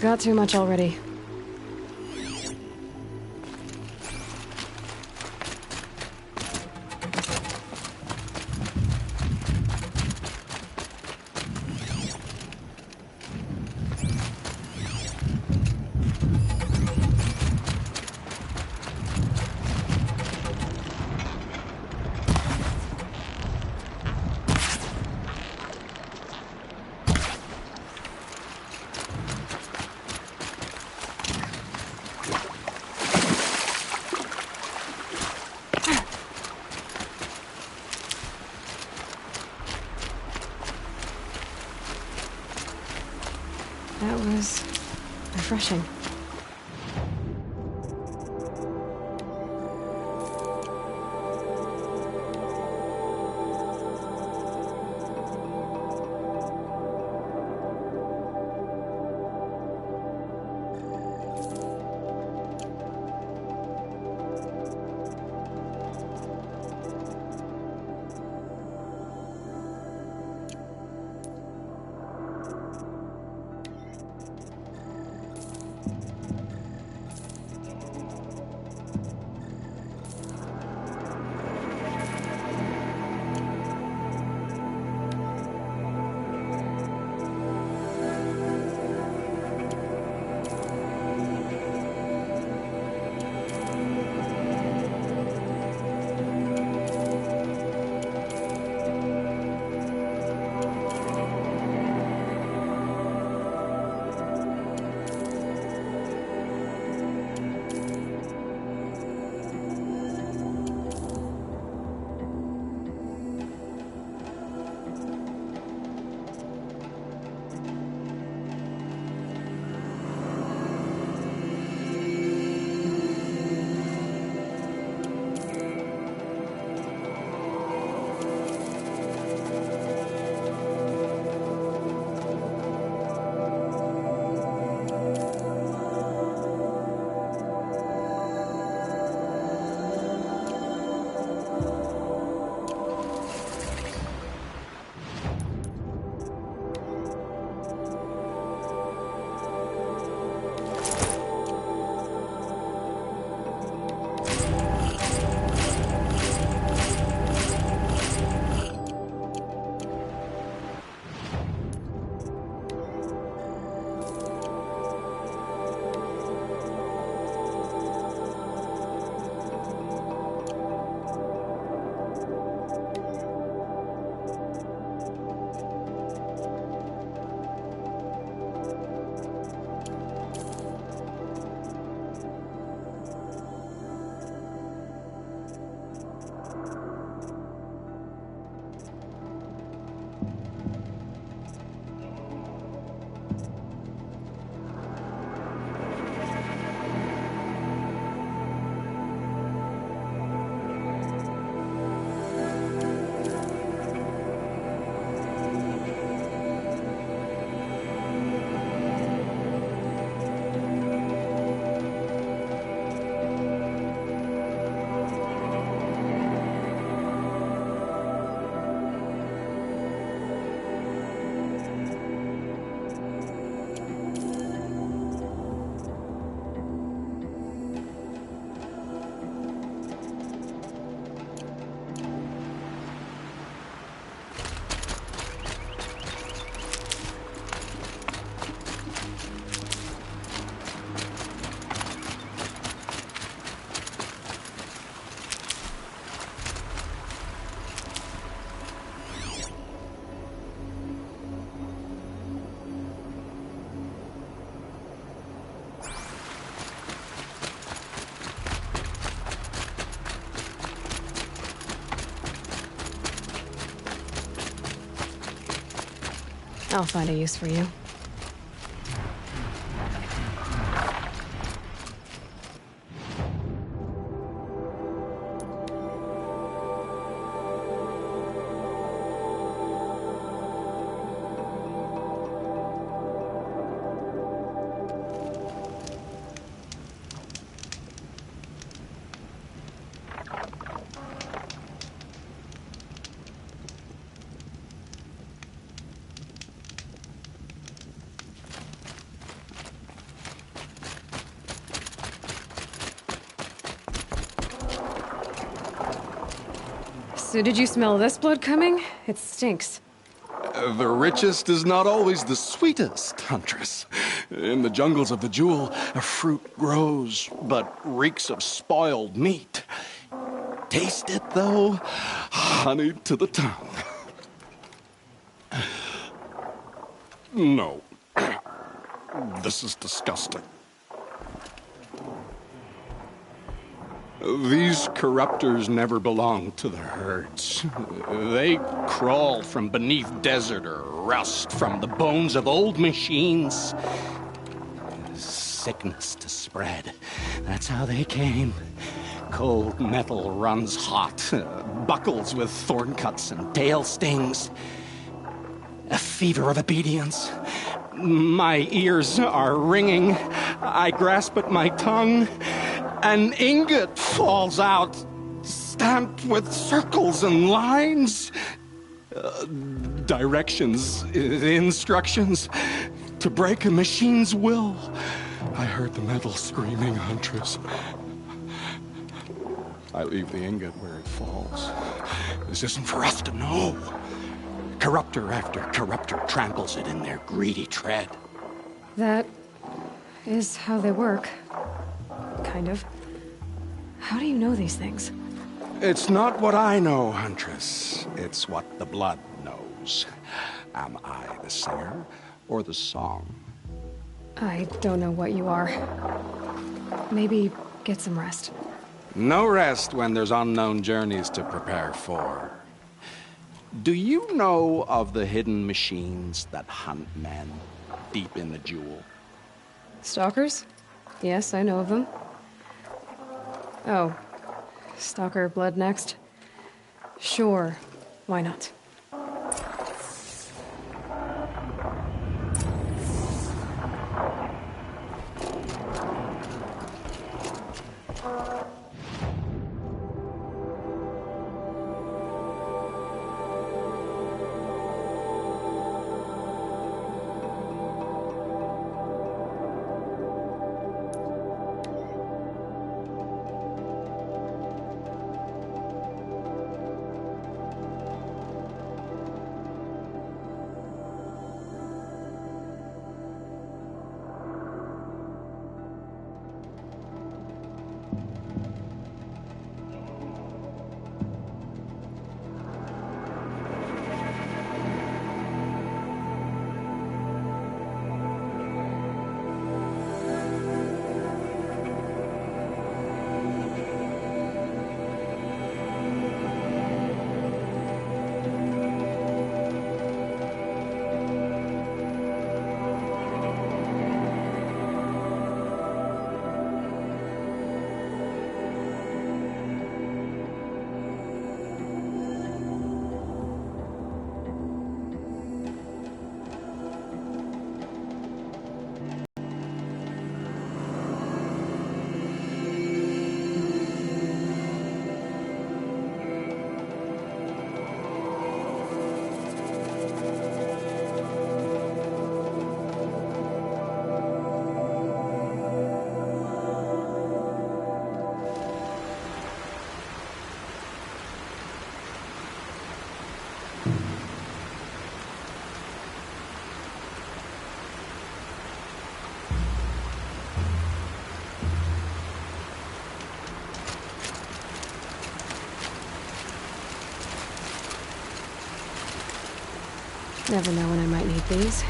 got too much already. That was refreshing. I'll find a use for you. So did you smell this blood coming? It stinks. The richest is not always the sweetest, Huntress. In the jungles of the Jewel, a fruit grows, but reeks of spoiled meat. Taste it, though, honey to the tongue. No. This is disgusting. These corruptors never belonged to the herds. They crawled from beneath desert or rust, from the bones of old machines. Sickness to spread. That's how they came. Cold metal runs hot, buckles with thorn cuts and tail stings. A fever of obedience. My ears are ringing. I grasp at my tongue. An ingot falls out, stamped with circles and lines. Directions, instructions to break a machine's will. I heard the metal screaming, Huntress. I leave the ingot where it falls. This isn't for us to know. Corruptor after corruptor tramples it in their greedy tread. That is how they work. Kind of. How do you know these things? It's not what I know, Huntress. It's what the blood knows. Am I the singer or the song? I don't know what you are. Maybe get some rest. No rest when there's unknown journeys to prepare for. Do you know of the hidden machines that hunt men deep in the Jewel? Stalkers? Yes, I know of them. Oh, Stalker blood next? Sure, why not? Never know when I might need these.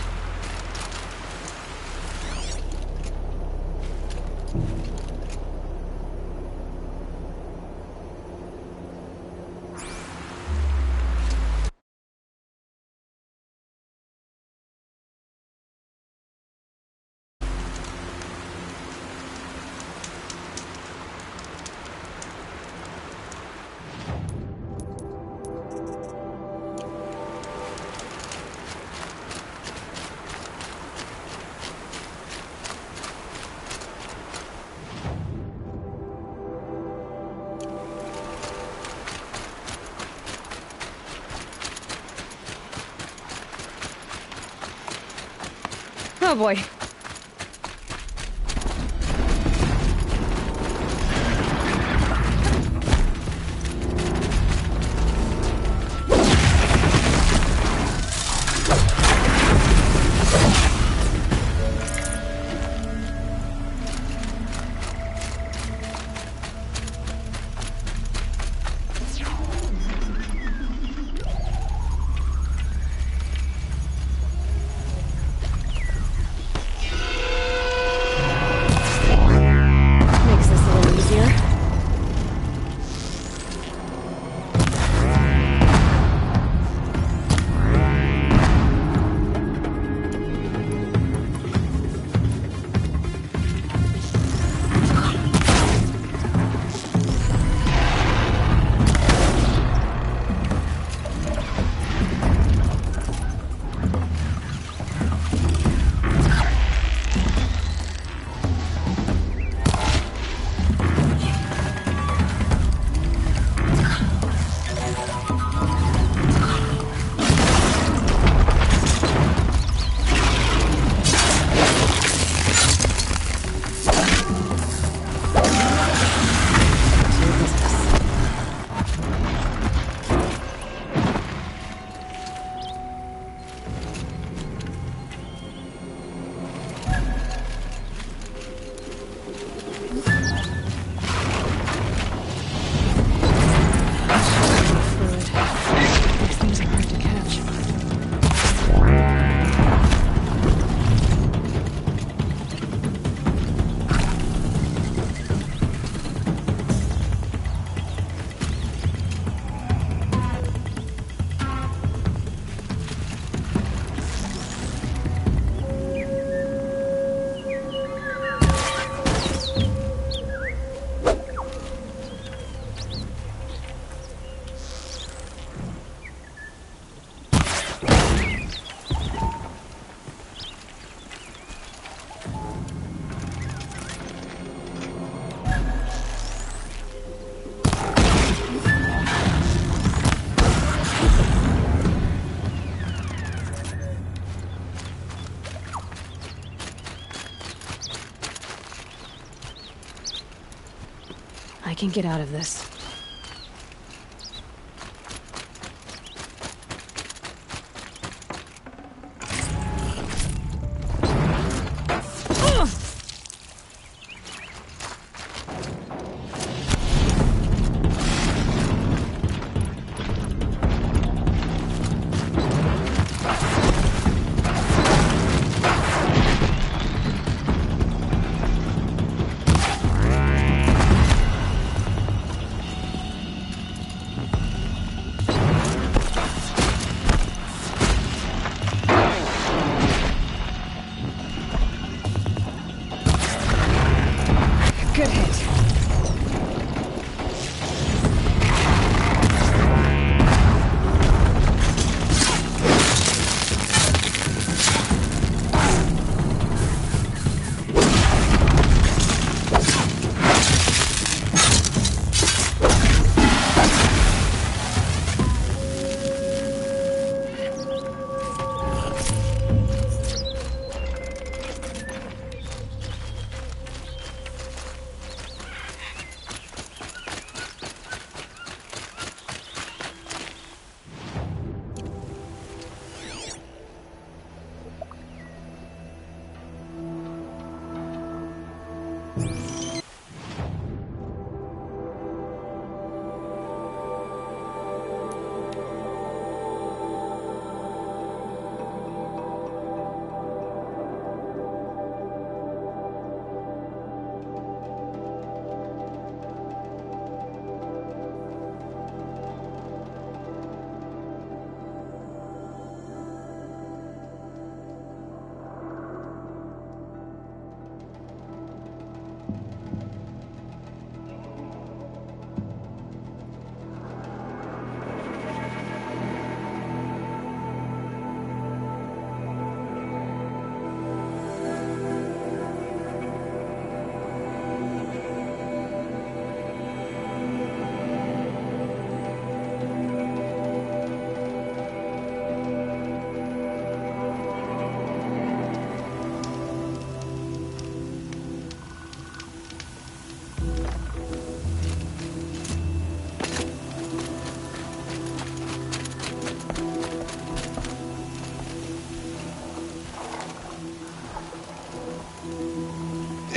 Oh boy. can get out of this. Good hit.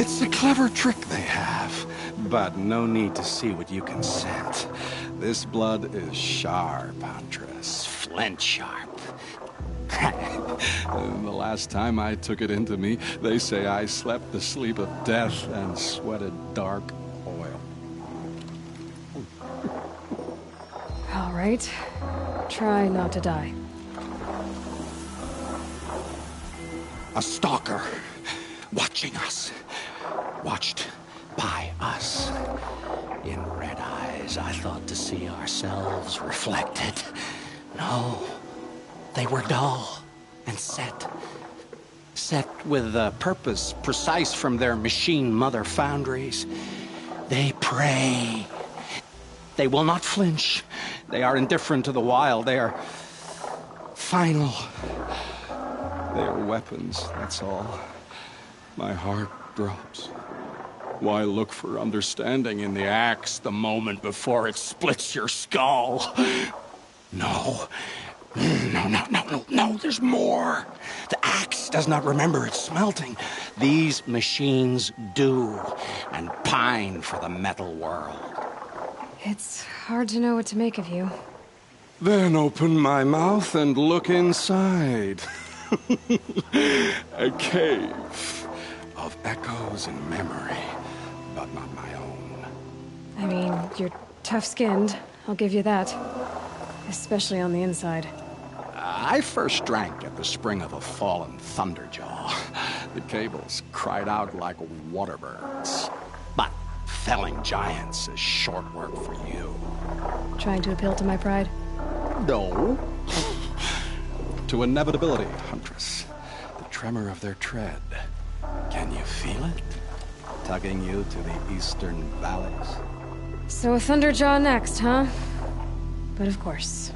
It's a clever trick they have, but no need to see what you can scent. This blood is sharp, Huntress. Flint sharp. The last time I took it into me, they say I slept the sleep of death and sweated dark oil. All right. Try not to die. A stalker, watching us. Watched by us. In red eyes, I thought to see ourselves reflected. No, they were dull and set. Set with a purpose precise from their machine mother foundries. They prey. They will not flinch. They are indifferent to the wild. They are final. They are weapons, that's all. My heart drops. Why look for understanding in the axe the moment before it splits your skull? No, there's more. The axe does not remember its smelting. These machines do, and pine for the metal world. It's hard to know what to make of you. Then open my mouth and look inside. A cave of echoes and memory, but not my own. I mean, you're tough-skinned, I'll give you that. Especially on the inside. I first drank at the spring of a fallen thunderjaw. The cables cried out like waterbirds. But felling giants is short work for you. Trying to appeal to my pride? No. To inevitability, Huntress. The tremor of their tread. Can you feel it? Tugging you to the eastern valleys? So a thunderjaw next, huh? But of course.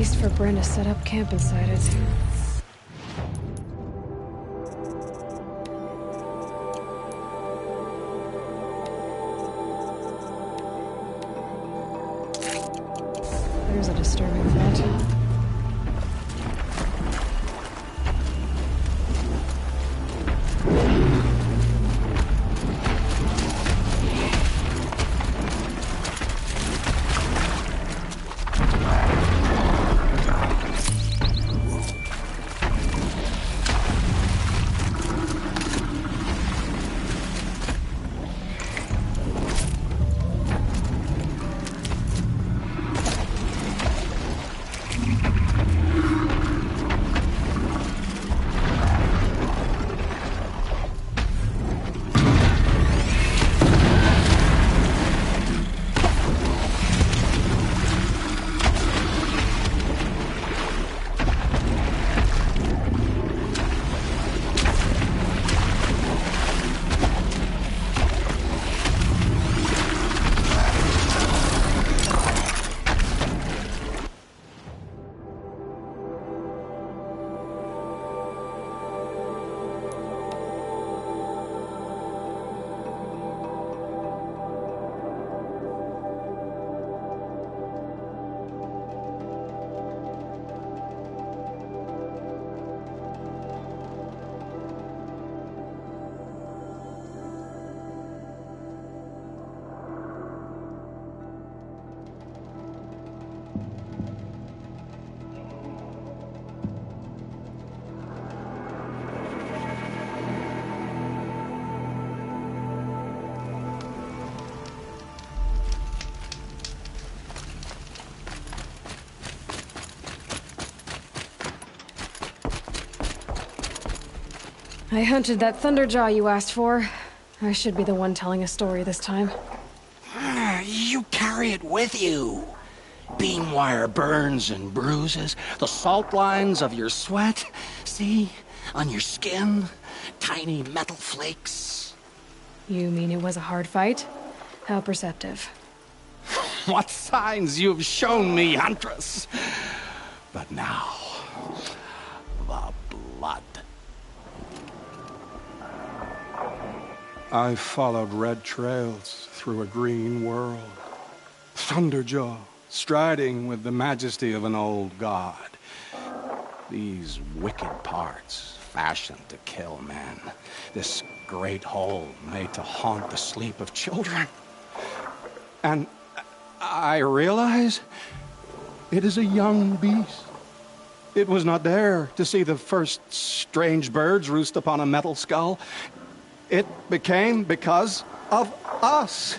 least for Bren to set up camp inside it. There's a disturbing thought. I hunted that Thunderjaw you asked for. I should be the one telling a story this time. You carry it with you. Beam wire burns and bruises, the salt lines of your sweat. See? On your skin, tiny metal flakes. You mean it was a hard fight? How perceptive. What signs you've shown me, Huntress. But now, the blood. I followed red trails through a green world. Thunderjaw, striding with the majesty of an old god. These wicked parts, fashioned to kill men. This great hole made to haunt the sleep of children. And I realize it is a young beast. It was not there to see the first strange birds roost upon a metal skull. It became because of us,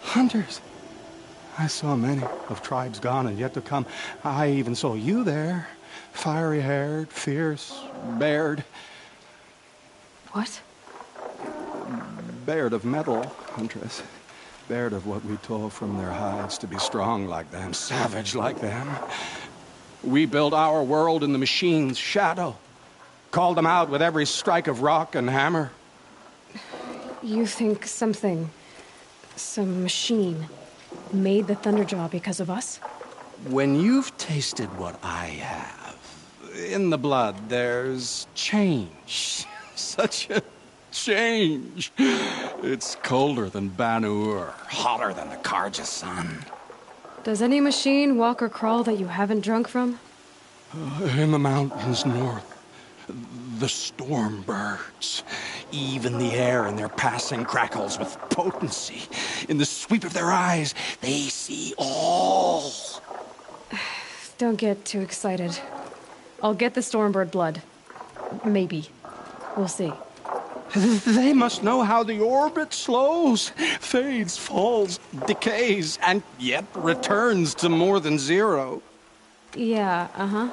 hunters. I saw many of tribes gone and yet to come. I even saw you there, fiery-haired, fierce, bared. What? Bared of metal, Huntress. Bared of what we tore from their hides to be strong like them, savage like them. We built our world in the machine's shadow. Called them out with every strike of rock and hammer. You think some machine, made the Thunderjaw because of us? When you've tasted what I have, in the blood there's change. Such a change. It's colder than Ban-Ur, hotter than the Karja sun. Does any machine walk or crawl that you haven't drunk from? In the mountains north, the storm birds. Even the air in their passing crackles with potency. In the sweep of their eyes, they see all. Don't get too excited. I'll get the Stormbird blood. Maybe. We'll see. They must know how the orbit slows, fades, falls, decays, and yet returns to more than zero. Yeah, uh-huh.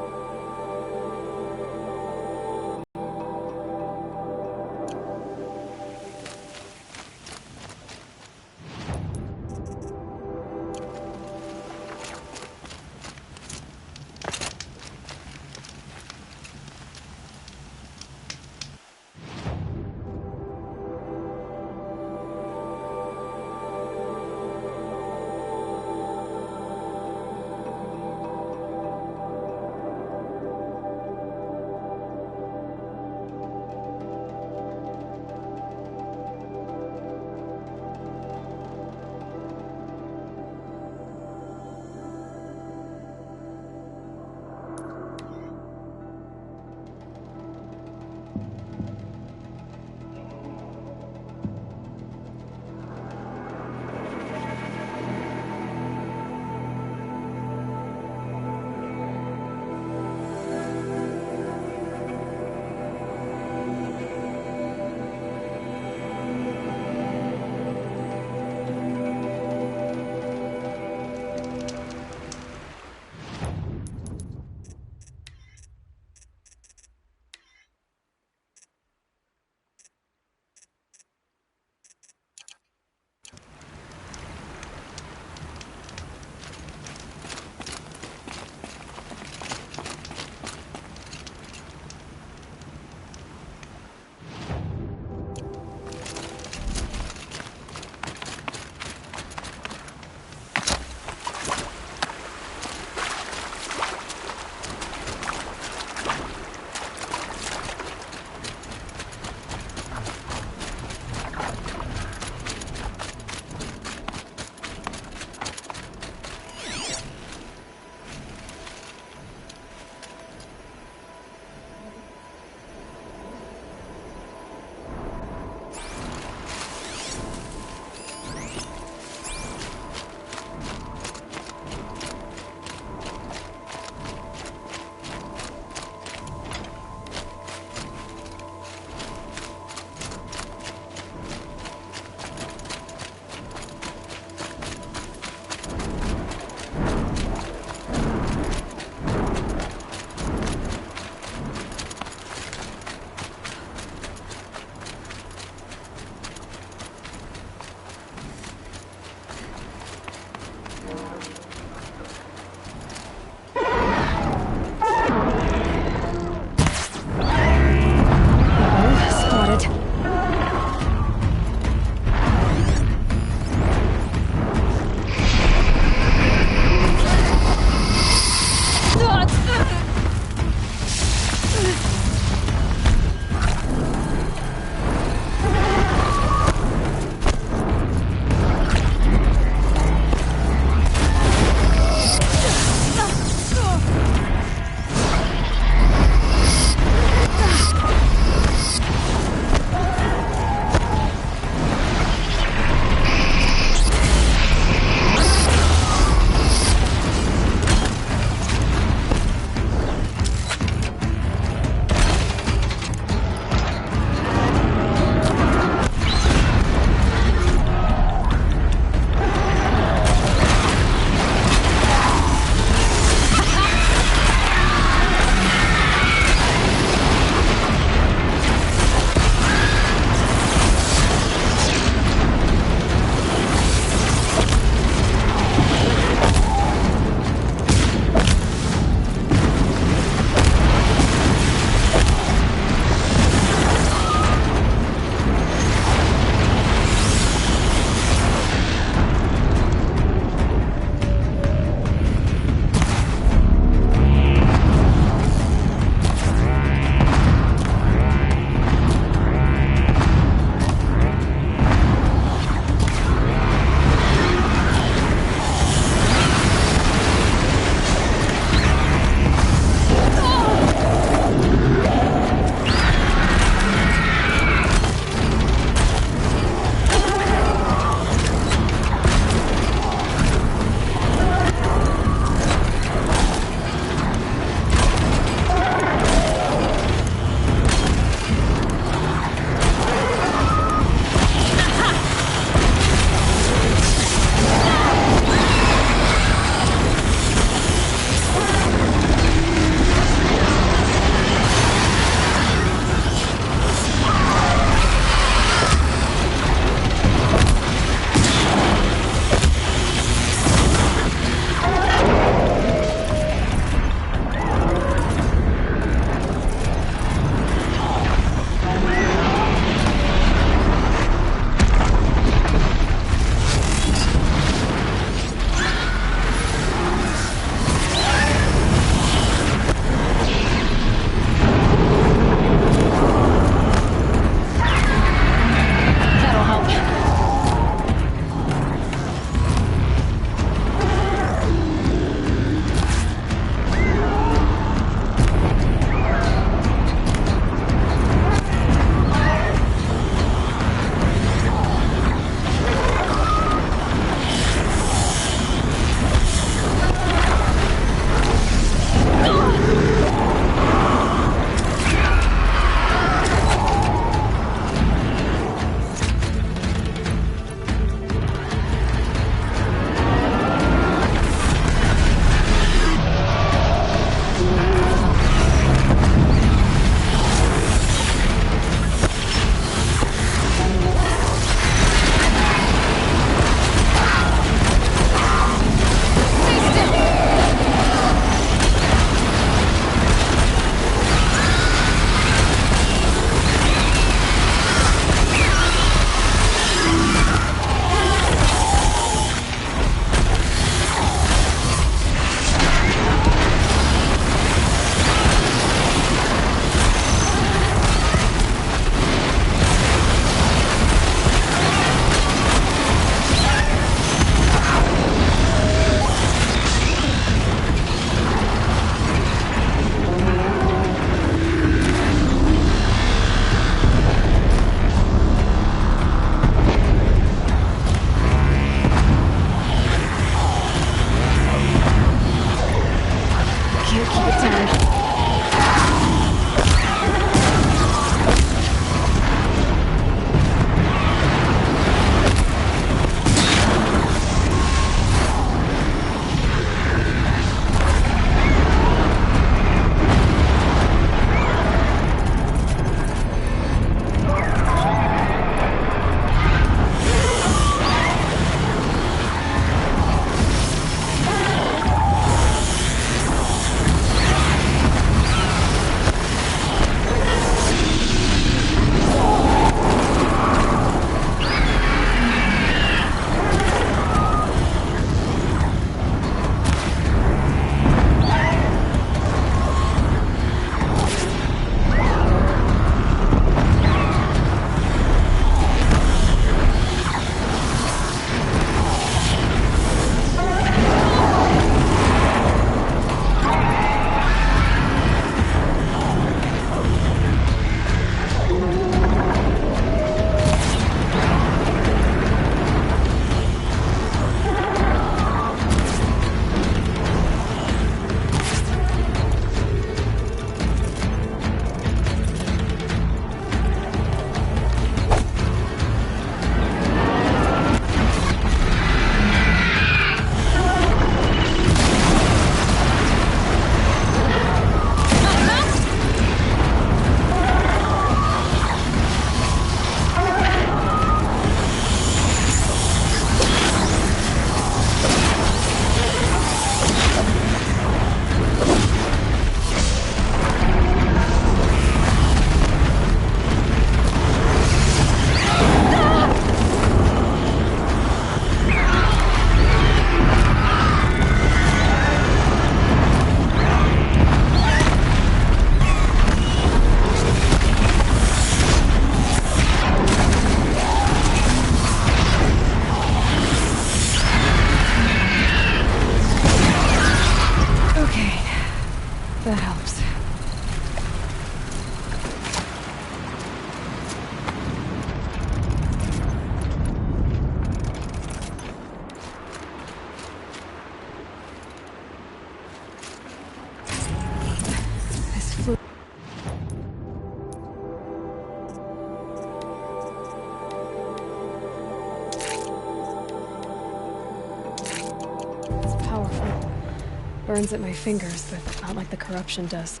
Burns at my fingers, but not like the corruption does.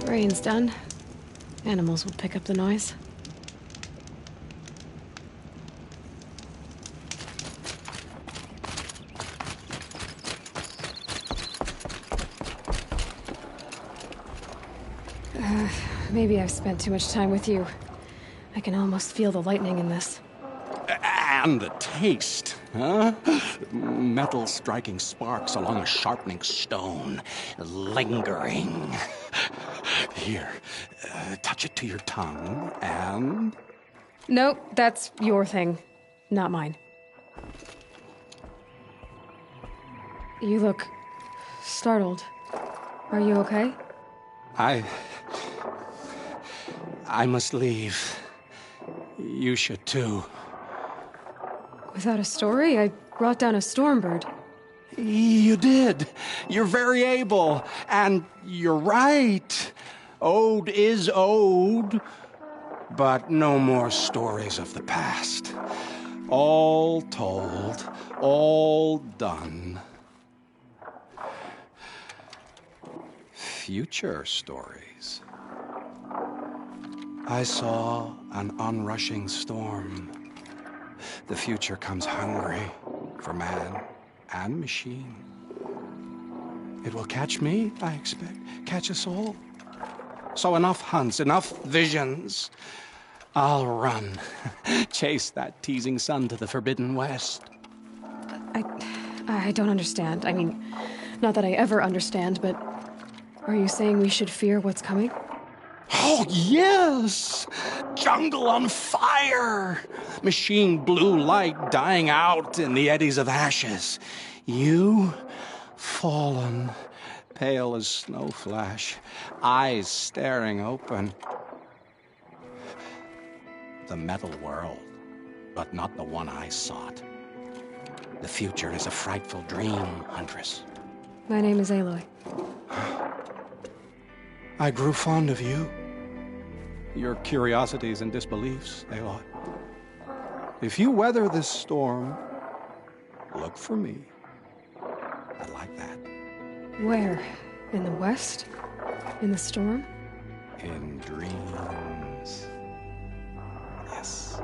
Rain's done. Animals will pick up the noise. Maybe I've spent too much time with you. I can almost feel the lightning in this. And the taste, huh? Metal striking sparks along a sharpening stone, lingering. Here, touch it to your tongue, and... Nope, that's your thing, not mine. You look startled. Are you okay? I must leave. You should too. Without a story? I brought down a stormbird. You did. You're very able. And you're right. Ode is ode. But no more stories of the past. All told. All done. Future stories. I saw an onrushing storm. The future comes hungry for man and machine. It will catch me, I expect. Catch us all. So enough hunts, enough visions. I'll run. Chase that teasing sun to the forbidden west. I don't understand. I mean, not that I ever understand, but are you saying we should fear what's coming? Oh, yes! Jungle on fire! Machine blue light dying out in the eddies of ashes. You, fallen, pale as snow flash, eyes staring open. The metal world, but not the one I sought. The future is a frightful dream, Huntress. My name is Aloy. I grew fond of you. Your curiosities and disbeliefs, Aloy. If you weather this storm, look for me. I like that. Where? In the west? In the storm? In dreams. Yes.